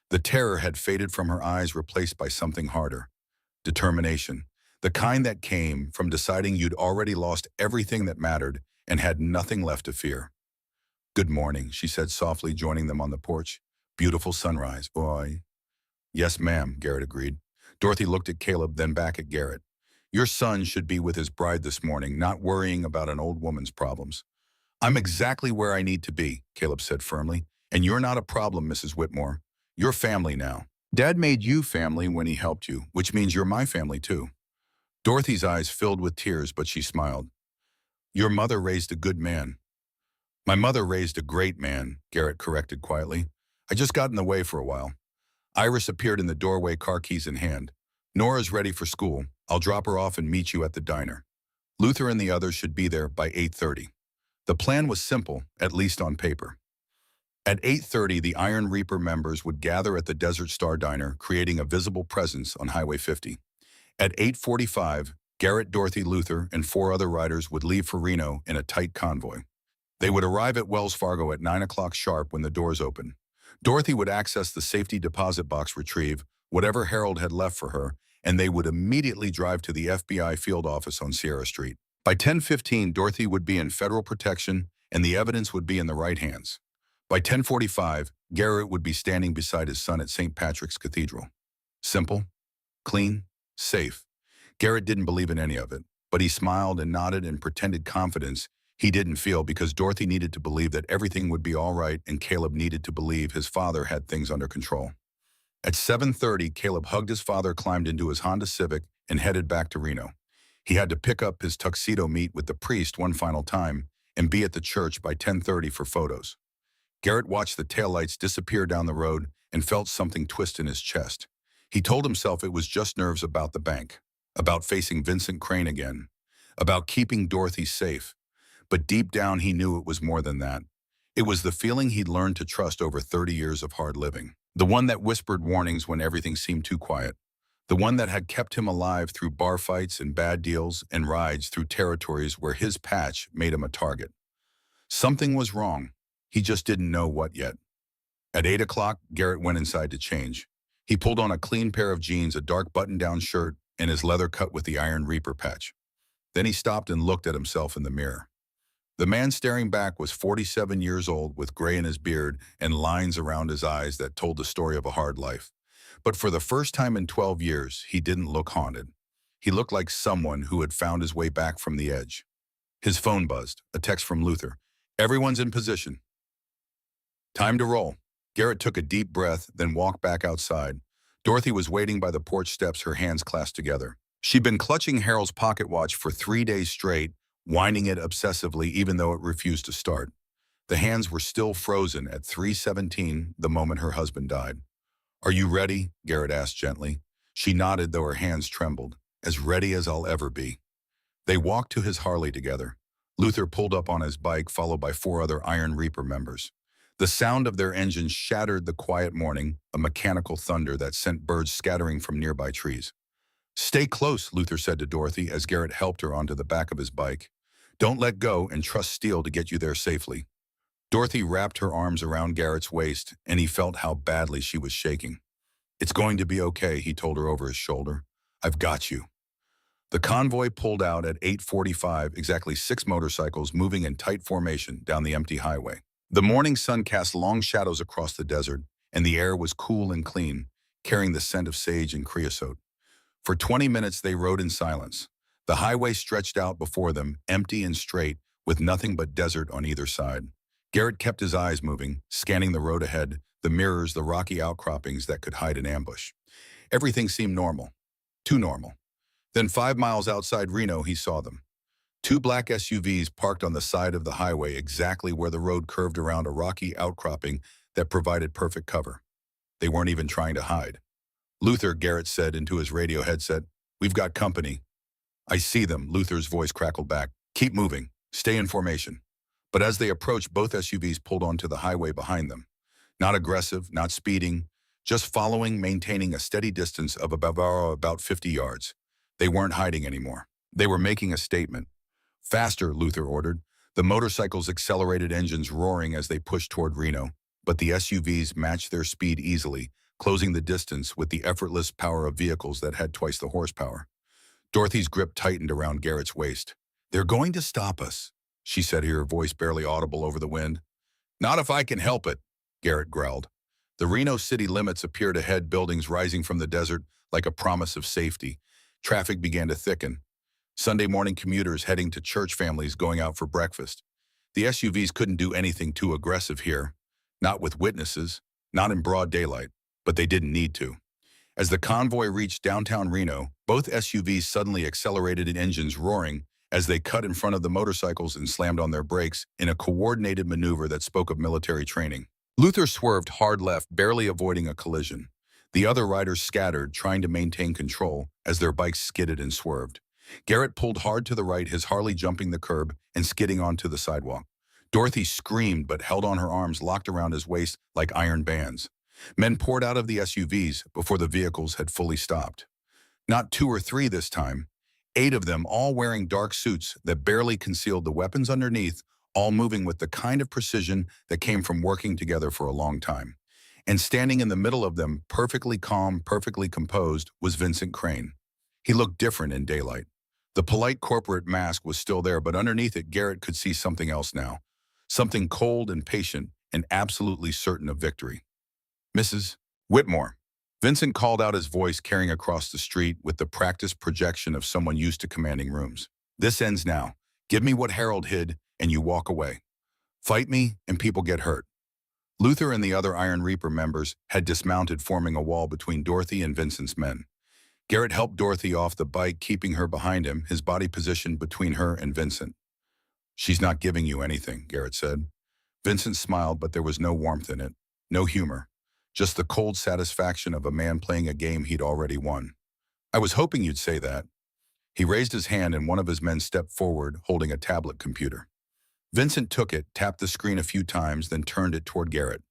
The terror had faded from her eyes, replaced by something harder. Determination. The kind that came from deciding you'd already lost everything that mattered and had nothing left to fear. Good morning, she said softly, joining them on the porch. Beautiful sunrise, boy. Yes, ma'am, Garrett agreed. Dorothy looked at Caleb, then back at Garrett. Your son should be with his bride this morning, not worrying about an old woman's problems. I'm exactly where I need to be, Caleb said firmly. And you're not a problem, Mrs. Whitmore. You're family now. Dad made you family when he helped you, which means you're my family too. Dorothy's eyes filled with tears, but she smiled. Your mother raised a good man. My mother raised a great man, Garrett corrected quietly. I just got in the way for a while. Iris appeared in the doorway, car keys in hand. Nora's ready for school. I'll drop her off and meet you at the diner. Luther and the others should be there by 8:30. The plan was simple, at least on paper. At 8:30, the Iron Reaper members would gather at the Desert Star Diner, creating a visible presence on Highway 50. At 8:45, Garrett, Dorothy, Luther, and 4 other riders would leave for Reno in a tight convoy. They would arrive at Wells Fargo at 9 o'clock sharp when the doors open. Dorothy would access the safety deposit box, retrieve whatever Harold had left for her, and they would immediately drive to the FBI field office on Sierra Street. By 10:15, Dorothy would be in federal protection, and the evidence would be in the right hands. By 10:45, Garrett would be standing beside his son at St. Patrick's Cathedral. Simple, clean, safe. Garrett didn't believe in any of it, but he smiled and nodded and pretended confidence he didn't feel, because Dorothy needed to believe that everything would be all right and Caleb needed to believe his father had things under control. At 7:30, Caleb hugged his father, climbed into his Honda Civic, and headed back to Reno. He had to pick up his tuxedo, meet with the priest one final time, and be at the church by 10:30 for photos. Garrett watched the taillights disappear down the road and felt something twist in his chest. He told himself it was just nerves about the bank, about facing Vincent Crane again, about keeping Dorothy safe. But deep down, he knew it was more than that. It was the feeling he'd learned to trust over 30 years of hard living. The one that whispered warnings when everything seemed too quiet. The one that had kept him alive through bar fights and bad deals and rides through territories where his patch made him a target. Something was wrong. He just didn't know what yet. At 8 o'clock, Garrett went inside to change. He pulled on a clean pair of jeans, a dark button-down shirt, and his leather cut with the Iron Reaper patch. Then he stopped and looked at himself in the mirror. The man staring back was 47 years old, with gray in his beard and lines around his eyes that told the story of a hard life. But for the first time in 12 years, he didn't look haunted. He looked like someone who had found his way back from the edge. His phone buzzed, a text from Luther. "Everyone's in position. Time to roll." Garrett took a deep breath, then walked back outside. Dorothy was waiting by the porch steps, her hands clasped together. She'd been clutching Harold's pocket watch for 3 days straight, winding it obsessively even though it refused to start. The hands were still frozen at 3:17 the moment her husband died. "Are you ready?" Garrett asked gently. She nodded, though her hands trembled. "As ready as I'll ever be." They walked to his Harley together. Luther pulled up on his bike, followed by 4 other Iron Reaper members. The sound of their engines shattered the quiet morning, a mechanical thunder that sent birds scattering from nearby trees. "Stay close," Luther said to Dorothy as Garrett helped her onto the back of his bike. "Don't let go and trust steel to get you there safely." Dorothy wrapped her arms around Garrett's waist, and he felt how badly she was shaking. "It's going to be okay," he told her over his shoulder. "I've got you." The convoy pulled out at 8:45, exactly 6 motorcycles moving in tight formation down the empty highway. The morning sun cast long shadows across the desert, and the air was cool and clean, carrying the scent of sage and creosote. For 20 minutes they rode in silence. The highway stretched out before them, empty and straight, with nothing but desert on either side. Garrett kept his eyes moving, scanning the road ahead, the mirrors, the rocky outcroppings that could hide an ambush. Everything seemed normal. Too normal. Then 5 miles outside Reno, he saw them. 2 black SUVs parked on the side of the highway, exactly where the road curved around a rocky outcropping that provided perfect cover. They weren't even trying to hide. "Luther," Garrett said into his radio headset, "we've got company." "I see them," Luther's voice crackled back. "Keep moving. Stay in formation." But as they approached, both SUVs pulled onto the highway behind them. Not aggressive, not speeding, just following, maintaining a steady distance of about 50 yards. They weren't hiding anymore. They were making a statement. "Faster," Luther ordered. The motorcycles accelerated, engines roaring as they pushed toward Reno, but the SUVs matched their speed easily, closing the distance with the effortless power of vehicles that had twice the horsepower. Dorothy's grip tightened around Garrett's waist. "They're going to stop us," she said, her voice barely audible over the wind. "Not if I can help it," Garrett growled. The Reno city limits appeared ahead, buildings rising from the desert like a promise of safety. Traffic began to thicken. Sunday morning commuters heading to church, families going out for breakfast. The SUVs couldn't do anything too aggressive here. Not with witnesses, not in broad daylight, but they didn't need to. As the convoy reached downtown Reno, both SUVs suddenly accelerated, in engines roaring as they cut in front of the motorcycles and slammed on their brakes in a coordinated maneuver that spoke of military training. Luther swerved hard left, barely avoiding a collision. The other riders scattered, trying to maintain control as their bikes skidded and swerved. Garrett pulled hard to the right, his Harley jumping the curb and skidding onto the sidewalk. Dorothy screamed but held on, her arms locked around his waist like iron bands. Men poured out of the SUVs before the vehicles had fully stopped. Not 2 or 3 this time. 8 of them, all wearing dark suits that barely concealed the weapons underneath, all moving with the kind of precision that came from working together for a long time. And standing in the middle of them, perfectly calm, perfectly composed, was Vincent Crane. He looked different in daylight. The polite corporate mask was still there, but underneath it, Garrett could see something else now. Something cold and patient and absolutely certain of victory. "Mrs. Whitmore." Vincent called out, his voice carrying across the street with the practiced projection of someone used to commanding rooms. "This ends now. Give me what Harold hid, and you walk away. Fight me, and people get hurt." Luther and the other Iron Reaper members had dismounted, forming a wall between Dorothy and Vincent's men. Garrett helped Dorothy off the bike, keeping her behind him, his body positioned between her and Vincent. "She's not giving you anything," Garrett said. Vincent smiled, but there was no warmth in it, no humor, just the cold satisfaction of a man playing a game he'd already won. "I was hoping you'd say that." He raised his hand, and one of his men stepped forward, holding a tablet computer. Vincent took it, tapped the screen a few times, then turned it toward Garrett.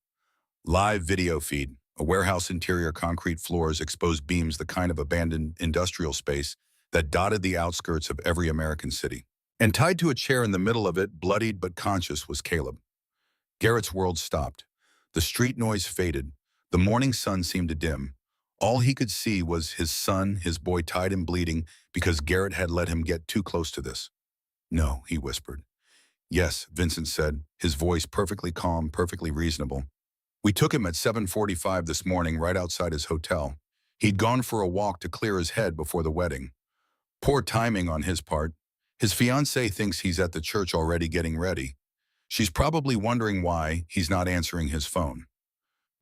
Live video feed. A warehouse interior, concrete floors, exposed beams, the kind of abandoned industrial space that dotted the outskirts of every American city. And tied to a chair in the middle of it, bloodied but conscious, was Caleb. Garrett's world stopped. The street noise faded. The morning sun seemed to dim. All he could see was his son, his boy tied and bleeding because Garrett had let him get too close to this. No, he whispered. Yes, Vincent said, his voice perfectly calm, perfectly reasonable. We took him at 7:45 this morning right outside his hotel. He'd gone for a walk to clear his head before the wedding. Poor timing on his part. His fiancée thinks he's at the church already getting ready. She's probably wondering why he's not answering his phone.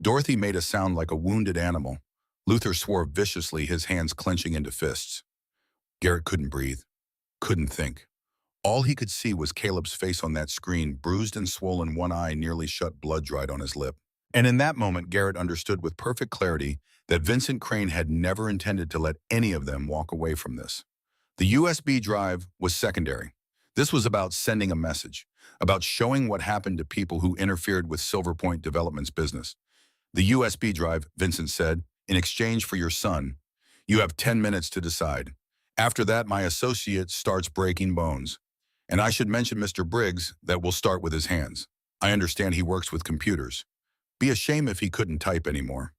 Dorothy made a sound like a wounded animal. Luther swore viciously, his hands clenching into fists. Garrett couldn't breathe, couldn't think. All he could see was Caleb's face on that screen, bruised and swollen, one eye nearly shut, blood dried on his lip. And in that moment, Garrett understood with perfect clarity that Vincent Crane had never intended to let any of them walk away from this. The USB drive was secondary. This was about sending a message, about showing what happened to people who interfered with Silver Point Development's business. The USB drive, Vincent said, in exchange for your son, you have 10 minutes to decide. After that, my associate starts breaking bones. And I should mention Mr. Briggs that will start with his hands. I understand he works with computers. Be a shame if he couldn't type anymore.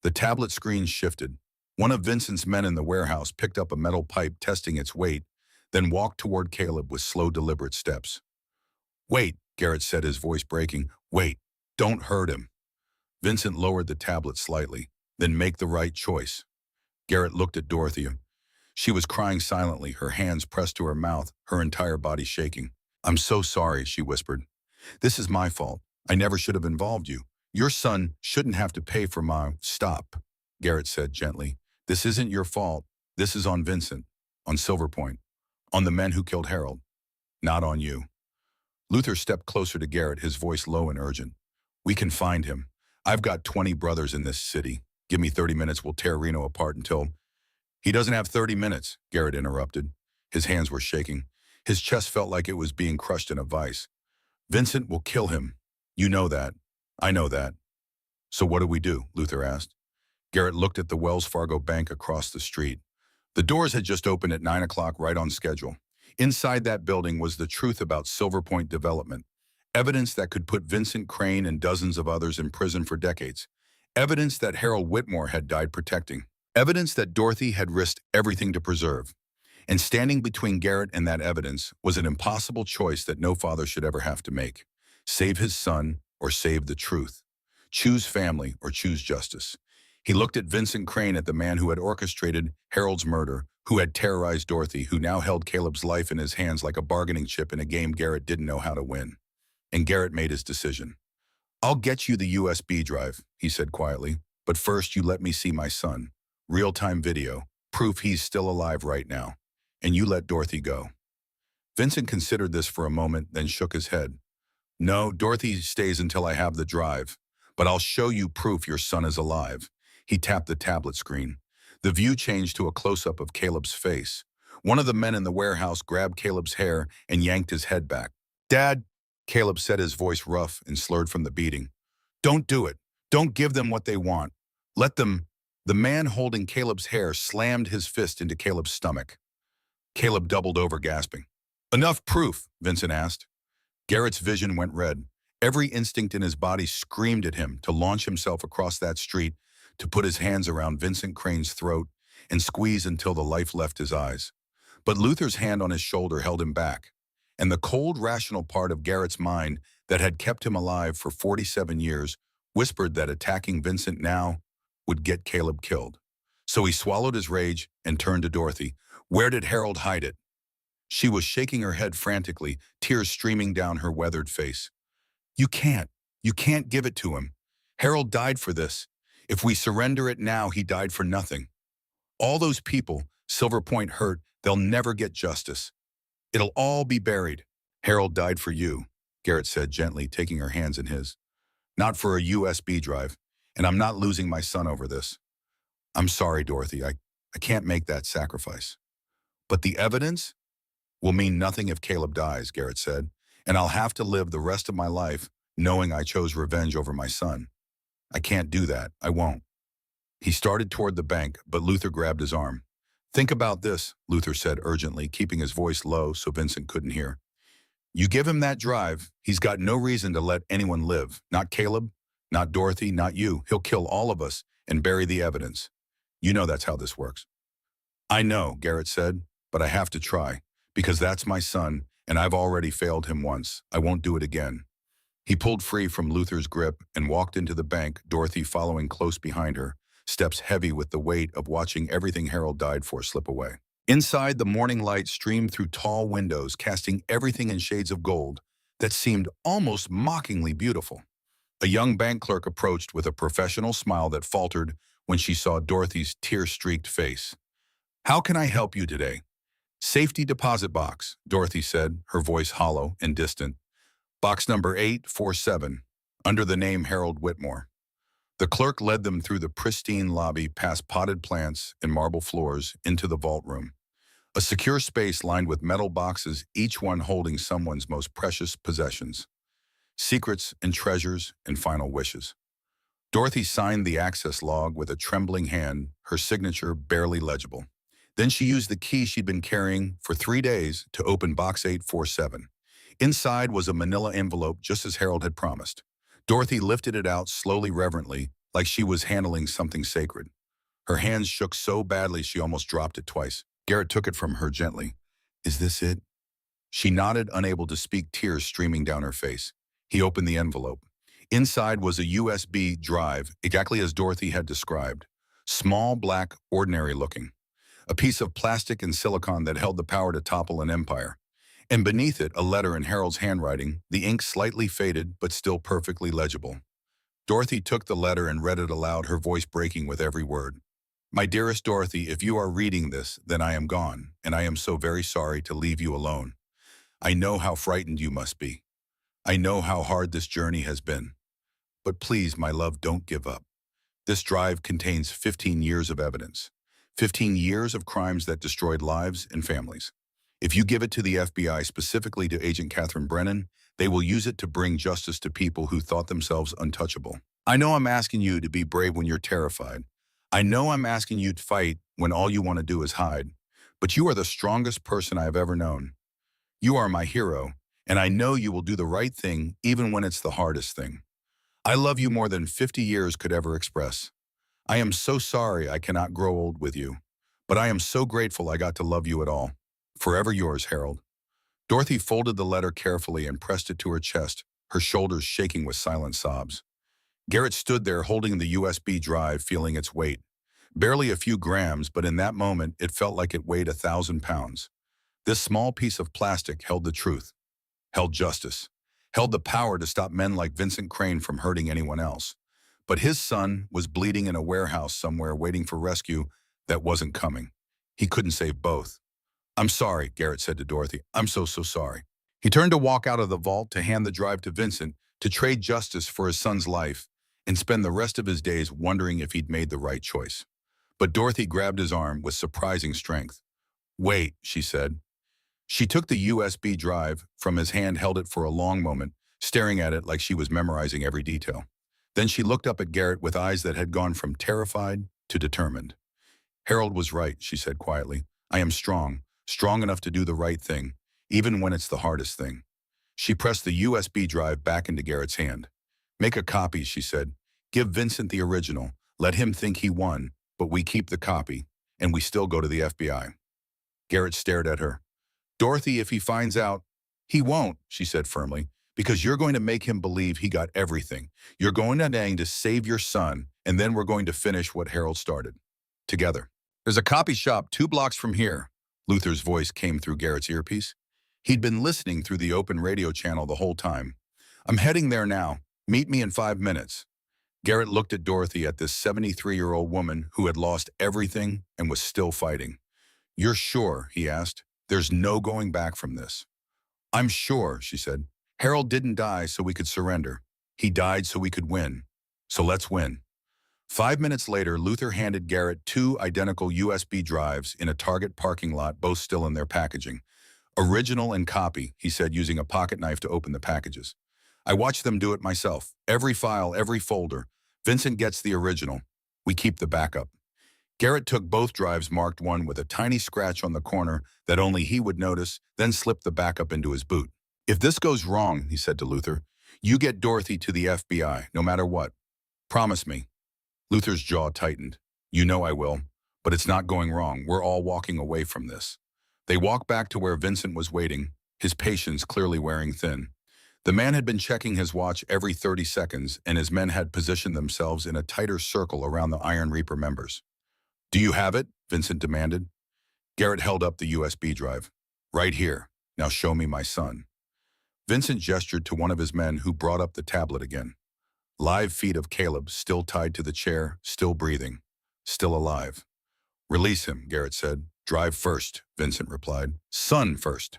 The tablet screen shifted. One of Vincent's men in the warehouse picked up a metal pipe, testing its weight, then walked toward Caleb with slow, deliberate steps. Wait, Garrett said, his voice breaking. Wait, don't hurt him. Vincent lowered the tablet slightly. Then make the right choice. Garrett looked at Dorothy. She was crying silently, her hands pressed to her mouth, her entire body shaking. I'm so sorry, she whispered. This is my fault. I never should have involved you. Your son shouldn't have to pay for my— Stop, Garrett said gently. This isn't your fault. This is on Vincent, on Silver Point, on the men who killed Harold, not on you. Luther stepped closer to Garrett, his voice low and urgent. We can find him. I've got 20 brothers in this city. Give me 30 minutes, we'll tear Reno apart until— He doesn't have 30 minutes, Garrett interrupted. His hands were shaking. His chest felt like it was being crushed in a vice. Vincent will kill him. You know that. I know that. So what do we do? Luther asked. Garrett looked at the Wells Fargo bank across the street. The doors had just opened at 9 o'clock, right on schedule. Inside that building was the truth about Silver Point Development. Evidence that could put Vincent Crane and dozens of others in prison for decades. Evidence that Harold Whitmore had died protecting. Evidence that Dorothy had risked everything to preserve. And standing between Garrett and that evidence was an impossible choice that no father should ever have to make. Save his son or save the truth. Choose family or choose justice. He looked at Vincent Crane, at the man who had orchestrated Harold's murder, who had terrorized Dorothy, who now held Caleb's life in his hands like a bargaining chip in a game Garrett didn't know how to win. And Garrett made his decision. I'll get you the USB drive, he said quietly, but first you let me see my son. Real-time video, proof he's still alive right now. And you let Dorothy go. Vincent considered this for a moment, then shook his head. No, Dorothy stays until I have the drive, but I'll show you proof your son is alive. He tapped the tablet screen. The view changed to a close-up of Caleb's face. One of the men in the warehouse grabbed Caleb's hair and yanked his head back. Dad, Caleb said, his voice rough and slurred from the beating. Don't do it. Don't give them what they want. Let them— The man holding Caleb's hair slammed his fist into Caleb's stomach. Caleb doubled over, gasping. Enough proof, Vincent asked. Garrett's vision went red. Every instinct in his body screamed at him to launch himself across that street, to put his hands around Vincent Crane's throat and squeeze until the life left his eyes. But Luther's hand on his shoulder held him back, and the cold, rational part of Garrett's mind that had kept him alive for 47 years whispered that attacking Vincent now would get Caleb killed. So he swallowed his rage and turned to Dorothy. Where did Harold hide it? She was shaking her head frantically, tears streaming down her weathered face. You can't give it to him. Harold died for this. If we surrender it now, he died for nothing. All those people Silver Point hurt, they'll never get justice. It'll all be buried. Harold died for you, Garrett said gently, taking her hands in his. Not for a USB drive, and I'm not losing my son over this. I'm sorry, Dorothy, I can't make that sacrifice. But the evidence will mean nothing if Caleb dies, Garrett said, and I'll have to live the rest of my life knowing I chose revenge over my son. I can't do that. I won't. He started toward the bank, but Luther grabbed his arm. Think about this, Luther said urgently, keeping his voice low so Vincent couldn't hear. You give him that drive, he's got no reason to let anyone live. Not Caleb, Not Dorothy, not you. He'll kill all of us and bury the evidence. You know that's how this works. I know, Garrett said, but I have to try, because that's my son, and I've already failed him once. I won't do it again. He pulled free from Luther's grip and walked into the bank, Dorothy following close behind her, steps heavy with the weight of watching everything Harold died for slip away. Inside, the morning light streamed through tall windows, casting everything in shades of gold that seemed almost mockingly beautiful. A young bank clerk approached with a professional smile that faltered when she saw Dorothy's tear-streaked face. "How can I help you today?" "Safety deposit box," Dorothy said, her voice hollow and distant. "Box number 847, under the name Harold Whitmore." The clerk led them through the pristine lobby, past potted plants and marble floors, into the vault room. A secure space lined with metal boxes, each one holding someone's most precious possessions. Secrets and treasures and final wishes. Dorothy signed the access log with a trembling hand, her signature barely legible. Then she used the key she'd been carrying for 3 days to open box 847. Inside was a manila envelope, just as Harold had promised. Dorothy lifted it out slowly, reverently, like she was handling something sacred. Her hands shook so badly she almost dropped it twice. Garrett took it from her gently. "Is this it?" She nodded, unable to speak, tears streaming down her face. He opened the envelope. Inside was a USB drive, exactly as Dorothy had described. Small, black, ordinary looking. A piece of plastic and silicon that held the power to topple an empire. And beneath it, a letter in Harold's handwriting, the ink slightly faded but still perfectly legible. Dorothy took the letter and read it aloud, her voice breaking with every word. "My dearest Dorothy, if you are reading this, then I am gone, and I am so very sorry to leave you alone. I know how frightened you must be. I know how hard this journey has been. But please, my love, don't give up. This drive contains 15 years of evidence. 15 years of crimes that destroyed lives and families. If you give it to the FBI, specifically to Agent Catherine Brennan, they will use it to bring justice to people who thought themselves untouchable. I know I'm asking you to be brave when you're terrified. I know I'm asking you to fight when all you want to do is hide. But you are the strongest person I have ever known. You are my hero, and I know you will do the right thing even when it's the hardest thing. I love you more than 50 years could ever express. I am so sorry I cannot grow old with you, but I am so grateful I got to love you at all. Forever yours, Harold." Dorothy folded the letter carefully and pressed it to her chest, her shoulders shaking with silent sobs. Garrett stood there holding the USB drive, feeling its weight. Barely a few grams, but in that moment, it felt like it weighed 1,000 pounds. This small piece of plastic held the truth, held justice, held the power to stop men like Vincent Crane from hurting anyone else. But his son was bleeding in a warehouse somewhere, waiting for rescue that wasn't coming. He couldn't save both. "I'm sorry," Garrett said to Dorothy. "I'm so sorry." He turned to walk out of the vault, to hand the drive to Vincent, to trade justice for his son's life, and spend the rest of his days wondering if he'd made the right choice. But Dorothy grabbed his arm with surprising strength. "Wait," she said. She took the USB drive from his hand, held it for a long moment, staring at it like she was memorizing every detail. Then she looked up at Garrett with eyes that had gone from terrified to determined. "Harold was right," she said quietly. "I am strong, strong enough to do the right thing, even when it's the hardest thing." She pressed the USB drive back into Garrett's hand. "Make a copy," she said. "Give Vincent the original. Let him think he won, but we keep the copy, and we still go to the FBI." Garrett stared at her. "Dorothy, if he finds out—" "He won't," she said firmly, "because you're going to make him believe he got everything. You're going to save your son, and then we're going to finish what Harold started. Together." "There's a copy shop 2 blocks from here," Luther's voice came through Garrett's earpiece. He'd been listening through the open radio channel the whole time. "I'm heading there now. Meet me in 5 minutes." Garrett looked at Dorothy, at this 73-year-old woman who had lost everything and was still fighting. "You're sure?" he asked. "There's no going back from this." "I'm sure," she said. "Harold didn't die so we could surrender. He died so we could win. So let's win." 5 minutes later, Luther handed Garrett 2 identical USB drives in a Target parking lot, both still in their packaging. "Original and copy," he said, using a pocket knife to open the packages. "I watched them do it myself. Every file, every folder. Vincent gets the original. We keep the backup." Garrett took both drives, marked one with a tiny scratch on the corner that only he would notice, then slipped the backup into his boot. "If this goes wrong," he said to Luther, You get Dorothy to the FBI, no matter what. Promise me. Luther's jaw tightened. You know I will. But it's not going wrong. We're all walking away from this. They walked back to where Vincent was waiting, his patience clearly wearing thin. The man had been checking his watch every 30 seconds, and his men had positioned themselves in a tighter circle around the Iron Reaper members. Do you have it? Vincent demanded. Garrett held up the USB drive. Right here. Now show me my son. Vincent gestured to one of his men who brought up the tablet again. Live feed of Caleb, still tied to the chair, still breathing, still alive. Release him, Garrett said. Drive first, Vincent replied. Son first.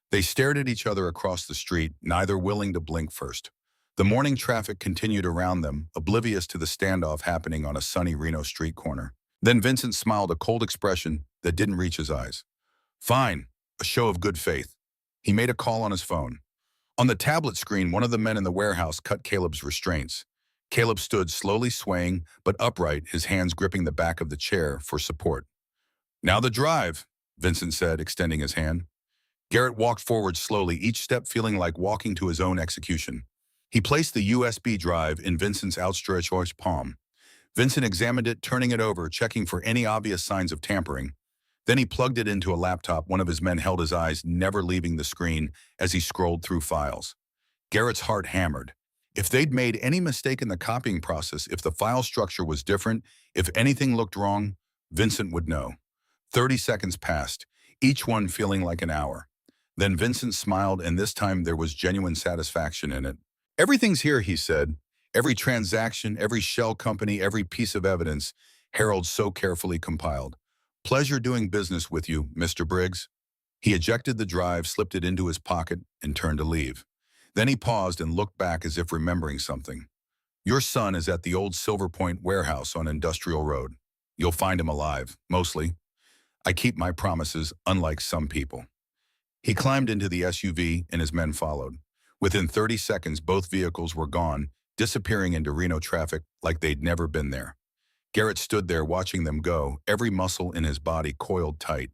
They stared at each other across the street, neither willing to blink first. The morning traffic continued around them, oblivious to the standoff happening on a sunny Reno street corner. Then Vincent smiled, a cold expression that didn't reach his eyes. Fine, a show of good faith. He made a call on his phone. On the tablet screen, one of the men in the warehouse cut Caleb's restraints. Caleb stood slowly swaying, but upright, his hands gripping the back of the chair for support. Now the drive, Vincent said, extending his hand. Garrett walked forward slowly, each step feeling like walking to his own execution. He placed the USB drive in Vincent's outstretched palm. Vincent examined it, turning it over, checking for any obvious signs of tampering. Then he plugged it into a laptop. One of his men held his eyes, never leaving the screen as he scrolled through files. Garrett's heart hammered. If they'd made any mistake in the copying process, if the file structure was different, if anything looked wrong, Vincent would know. 30 seconds passed, each one feeling like an hour. Then Vincent smiled, and this time there was genuine satisfaction in it. Everything's here, he said. Every transaction, every shell company, every piece of evidence, Harold so carefully compiled. Pleasure doing business with you, Mr. Briggs. He ejected the drive, slipped it into his pocket, and turned to leave. Then he paused and looked back as if remembering something. Your son is at the old Silver Point warehouse on Industrial Road. You'll find him alive, mostly. I keep my promises, unlike some people. He climbed into the SUV, and his men followed. Within 30 seconds, both vehicles were gone, disappearing into Reno traffic like they'd never been there. Garrett stood there watching them go, every muscle in his body coiled tight.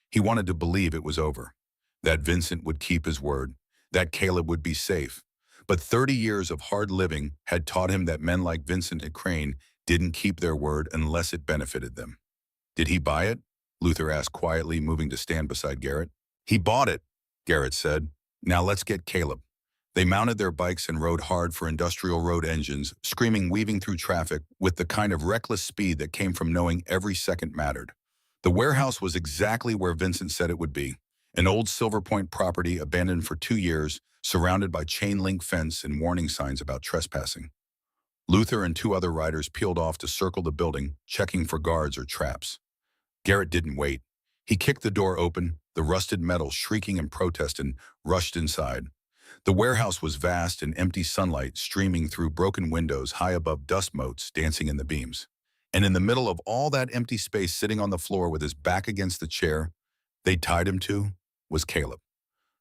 He wanted to believe it was over, that Vincent would keep his word, that Caleb would be safe. But 30 years of hard living had taught him that men like Vincent and Crane didn't keep their word unless it benefited them. Did he buy it? Luther asked quietly, moving to stand beside Garrett. He bought it, Garrett said. Now let's get Caleb. They mounted their bikes and rode hard for Industrial Road engines, screaming, weaving through traffic with the kind of reckless speed that came from knowing every second mattered. The warehouse was exactly where Vincent said it would be, an old Silver Point property abandoned for 2 years, surrounded by chain-link fence and warning signs about trespassing. Luther and 2 other riders peeled off to circle the building, checking for guards or traps. Garrett didn't wait. He kicked the door open, the rusted metal shrieking in protest, and rushed inside. The warehouse was vast, and empty sunlight streaming through broken windows high above dust motes dancing in the beams. And in the middle of all that empty space, sitting on the floor with his back against the chair they tied him to, was Caleb.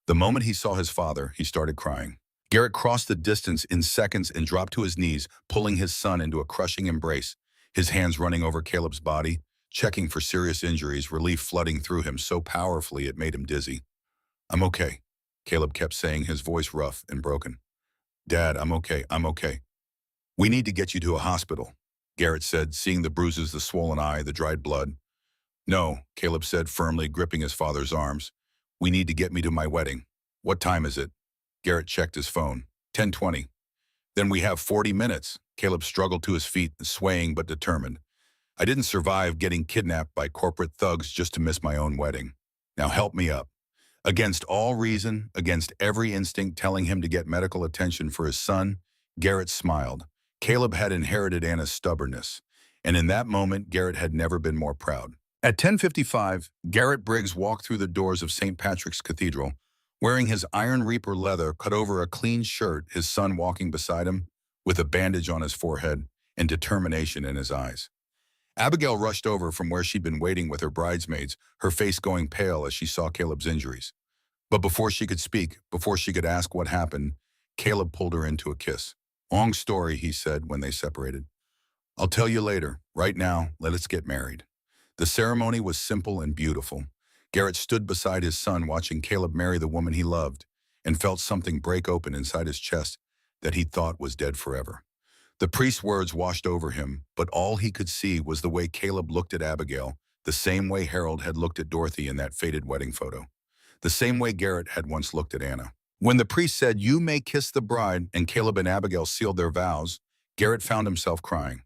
The moment he saw his father, he started crying. Garrett crossed the distance in seconds and dropped to his knees, pulling his son into a crushing embrace, his hands running over Caleb's body, checking for serious injuries, relief flooding through him so powerfully it made him dizzy. I'm okay, Caleb kept saying, his voice rough and broken. Dad, I'm okay, I'm okay. We need to get you to a hospital, Garrett said, seeing the bruises, the swollen eye, the dried blood. No, Caleb said, firmly gripping his father's arms. We need to get me to my wedding. What time is it? Garrett checked his phone. 10:20. Then we have 40 minutes. Caleb struggled to his feet, swaying but determined. I didn't survive getting kidnapped by corporate thugs just to miss my own wedding. Now help me up. Against all reason, against every instinct telling him to get medical attention for his son, Garrett smiled. Caleb had inherited Anna's stubbornness, and in that moment, Garrett had never been more proud. At 10:55, Garrett Briggs walked through the doors of St. Patrick's Cathedral, wearing his Iron Reaper leather cut over a clean shirt, his son walking beside him, with a bandage on his forehead and determination in his eyes. Abigail rushed over from where she'd been waiting with her bridesmaids, her face going pale as she saw Caleb's injuries. But before she could speak, before she could ask what happened, Caleb pulled her into a kiss. Long story, he said when they separated. I'll tell you later. Right now, let us get married. The ceremony was simple and beautiful. Garrett stood beside his son watching Caleb marry the woman he loved and felt something break open inside his chest that he thought was dead forever. The priest's words washed over him, but all he could see was the way Caleb looked at Abigail, the same way Harold had looked at Dorothy in that faded wedding photo, the same way Garrett had once looked at Anna. When the priest said, "You may kiss the bride," and Caleb and Abigail sealed their vows, Garrett found himself crying.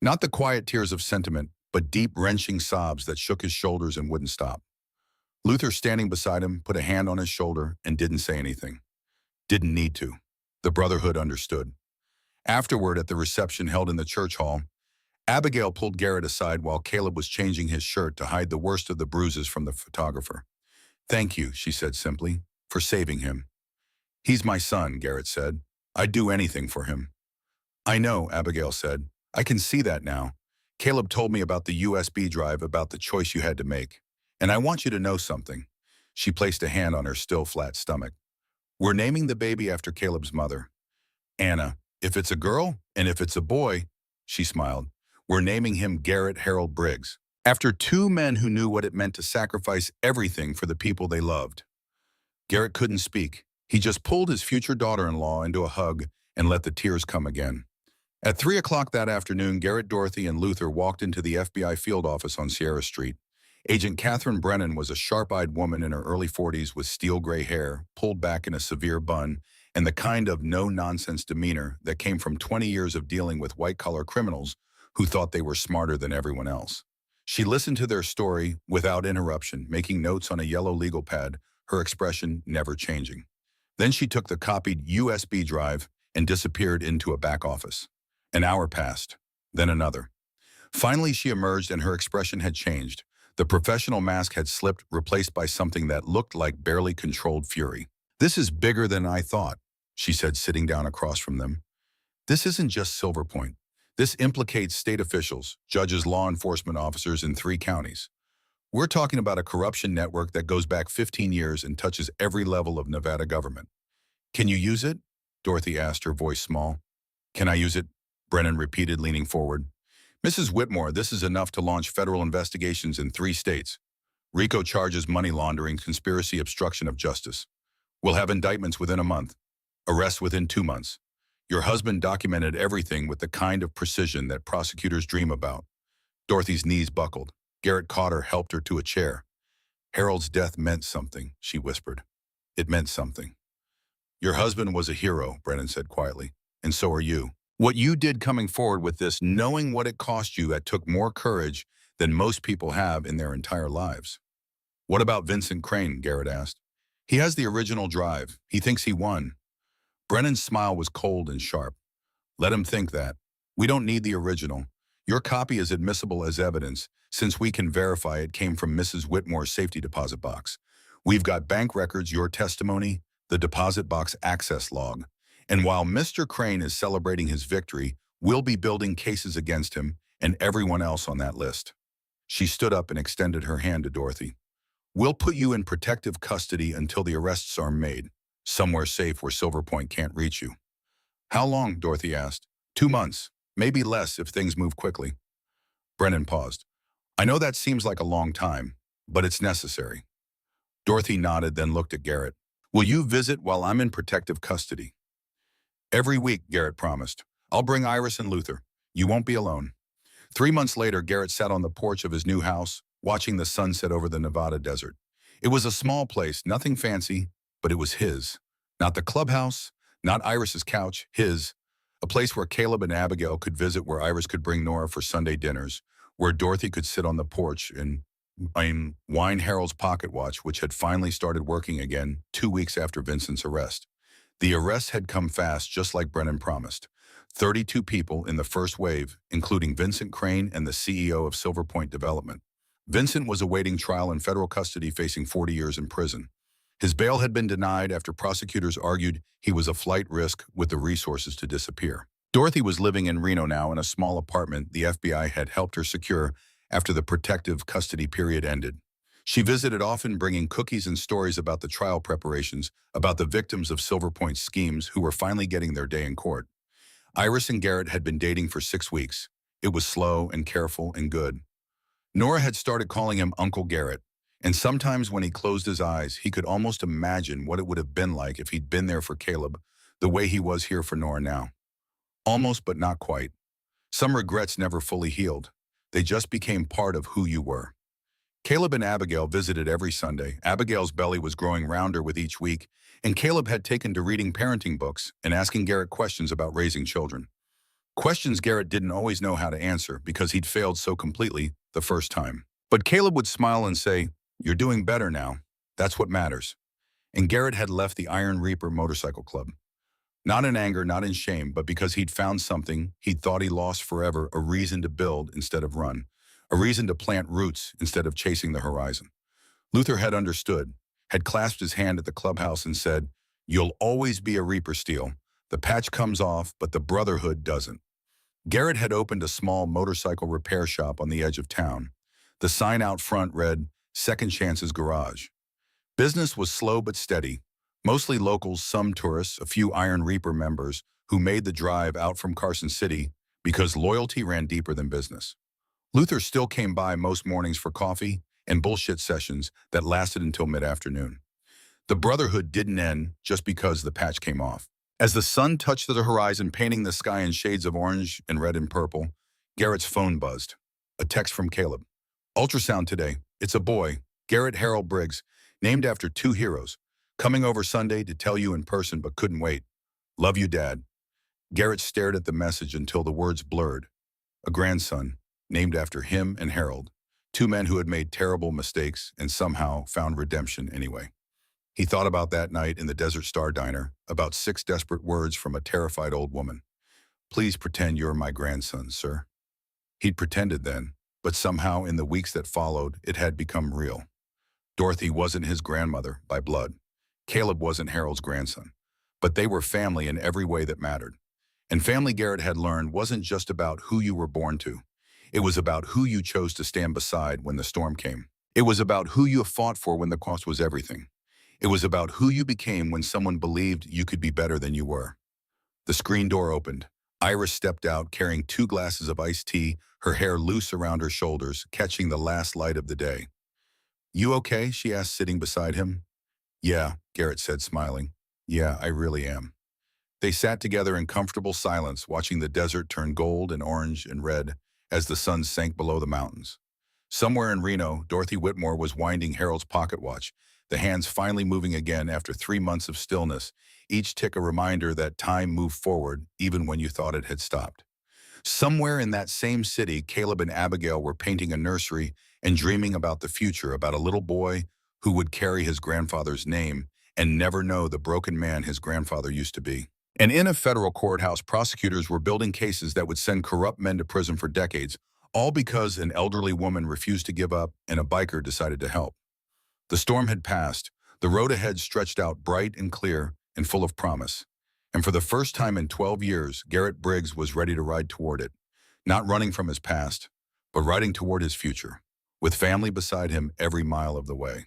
Not the quiet tears of sentiment, but deep, wrenching sobs that shook his shoulders and wouldn't stop. Luther, standing beside him, put a hand on his shoulder and didn't say anything. Didn't need to. The Brotherhood understood. Afterward, at the reception held in the church hall, Abigail pulled Garrett aside while Caleb was changing his shirt to hide the worst of the bruises from the photographer. "Thank you," she said simply, "for saving him." "He's my son," Garrett said. "I'd do anything for him." "I know," Abigail said. "I can see that now. Caleb told me about the USB drive, about the choice you had to make. And I want you to know something." She placed a hand on her still flat stomach. "We're naming the baby after Caleb's mother, Anna. If it's a girl, and if it's a boy," she smiled, "we're naming him Garrett Harold Briggs, after two men who knew what it meant to sacrifice everything for the people they loved." Garrett couldn't speak. He just pulled his future daughter-in-law into a hug and let the tears come again. At 3 o'clock that afternoon, Garrett, Dorothy, and Luther walked into the FBI field office on Sierra Street. Agent Catherine Brennan was a sharp-eyed woman in her early 40s with steel gray hair, pulled back in a severe bun, and the kind of no-nonsense demeanor that came from 20 years of dealing with white-collar criminals who thought they were smarter than everyone else. She listened to their story without interruption, making notes on a yellow legal pad, her expression never changing. Then she took the copied USB drive and disappeared into a back office. An hour passed, then another. Finally, she emerged and her expression had changed. The professional mask had slipped, replaced by something that looked like barely controlled fury. "This is bigger than I thought," she said, sitting down across from them. "This isn't just Silver Point. This implicates state officials, judges, law enforcement officers in 3 counties. We're talking about a corruption network that goes back 15 years and touches every level of Nevada government." "Can you use it?" Dorothy asked, her voice small. "Can I use it?" Brennan repeated, leaning forward. "Mrs. Whitmore, this is enough to launch federal investigations in 3 states. RICO charges money laundering, conspiracy, obstruction of justice. We'll have indictments within a month, arrests within 2 months. Your husband documented everything with the kind of precision that prosecutors dream about." Dorothy's knees buckled. Garrett caught her, helped her to a chair. "Harold's death meant something," she whispered. "It meant something." "Your husband was a hero," Brennan said quietly, "and so are you. What you did coming forward with this, knowing what it cost you, that took more courage than most people have in their entire lives." "What about Vincent Crane?" Garrett asked. "He has the original drive. He thinks he won." Brennan's smile was cold and sharp. "Let him think that. We don't need the original. Your copy is admissible as evidence, since we can verify it came from Mrs. Whitmore's safety deposit box. We've got bank records, your testimony, the deposit box access log. And while Mr. Crane is celebrating his victory, we'll be building cases against him and everyone else on that list." She stood up and extended her hand to Dorothy. "We'll put you in protective custody until the arrests are made, somewhere safe where Silver Point can't reach you." "How long?" Dorothy asked. 2 months, maybe less if things move quickly." Brennan paused. "I know that seems like a long time, but it's necessary." Dorothy nodded, then looked at Garrett. "Will you visit while I'm in protective custody?" "Every week," Garrett promised. "I'll bring Iris and Luther. You won't be alone." 3 months later, Garrett sat on the porch of his new house, watching the sunset over the Nevada desert. It was a small place, nothing fancy, but it was his. Not the clubhouse, not Iris's couch, his. A place where Caleb and Abigail could visit, where Iris could bring Nora for Sunday dinners, where Dorothy could sit on the porch and wind Harold's pocket watch, which had finally started working again 2 weeks after Vincent's arrest. The arrests had come fast, just like Brennan promised. 32 people in the first wave, including Vincent Crane and the CEO of Silver Point Development. Vincent was awaiting trial in federal custody, facing 40 years in prison. His bail had been denied after prosecutors argued he was a flight risk with the resources to disappear. Dorothy was living in Reno now in a small apartment the FBI had helped her secure after the protective custody period ended. She visited often, bringing cookies and stories about the trial preparations, about the victims of Silver Point's schemes who were finally getting their day in court. Iris and Garrett had been dating for 6 weeks. It was slow and careful and good. Nora had started calling him Uncle Garrett, and sometimes when he closed his eyes, he could almost imagine what it would have been like if he'd been there for Caleb, the way he was here for Nora now. Almost, but not quite. Some regrets never fully healed. They just became part of who you were. Caleb and Abigail visited every Sunday. Abigail's belly was growing rounder with each week, and Caleb had taken to reading parenting books and asking Garrett questions about raising children. Questions Garrett didn't always know how to answer because he'd failed so completely the first time. But Caleb would smile and say, "You're doing better now. That's what matters." And Garrett had left the Iron Reaper Motorcycle Club. Not in anger, not in shame, but because he'd found something he'd thought he lost forever, a reason to build instead of run, a reason to plant roots instead of chasing the horizon. Luther had understood, had clasped his hand at the clubhouse and said, "You'll always be a Reaper Steel. The patch comes off, but the brotherhood doesn't." Garrett had opened a small motorcycle repair shop on the edge of town. The sign out front read, "Second Chance's Garage." Business was slow but steady. Mostly locals, some tourists, a few Iron Reaper members who made the drive out from Carson City because loyalty ran deeper than business. Luther still came by most mornings for coffee and bullshit sessions that lasted until mid-afternoon. The brotherhood didn't end just because the patch came off. As the sun touched the horizon, painting the sky in shades of orange and red and purple, Garrett's phone buzzed. A text from Caleb. "Ultrasound today. It's a boy, Garrett Harold Briggs, named after two heroes. Coming over Sunday to tell you in person but couldn't wait. Love you, Dad." Garrett stared at the message until the words blurred. A grandson, named after him and Harold, two men who had made terrible mistakes and somehow found redemption anyway. He thought about that night in the Desert Star Diner, about 6 desperate words from a terrified old woman. "Please pretend you're my grandson, sir." He'd pretended then, but somehow in the weeks that followed, it had become real. Dorothy wasn't his grandmother by blood. Caleb wasn't Harold's grandson. But they were family in every way that mattered. And family, Garrett had learned, wasn't just about who you were born to. It was about who you chose to stand beside when the storm came. It was about who you fought for when the cost was everything. It was about who you became when someone believed you could be better than you were. The screen door opened. Iris stepped out carrying 2 glasses of iced tea, her hair loose around her shoulders, catching the last light of the day. "You okay?" she asked, sitting beside him. "Yeah," Garrett said, smiling. "Yeah, I really am." They sat together in comfortable silence, watching the desert turn gold and orange and red as the sun sank below the mountains. Somewhere in Reno, Dorothy Whitmore was winding Harold's pocket watch, the hands finally moving again after 3 months of stillness, each tick a reminder that time moved forward even when you thought it had stopped. Somewhere in that same city, Caleb and Abigail were painting a nursery and dreaming about the future, about a little boy who would carry his grandfather's name and never know the broken man his grandfather used to be. And in a federal courthouse, prosecutors were building cases that would send corrupt men to prison for decades, all because an elderly woman refused to give up and a biker decided to help. The storm had passed. The road ahead stretched out bright and clear and full of promise. And for the first time in 12 years, Garrett Briggs was ready to ride toward it, not running from his past, but riding toward his future, with family beside him every mile of the way.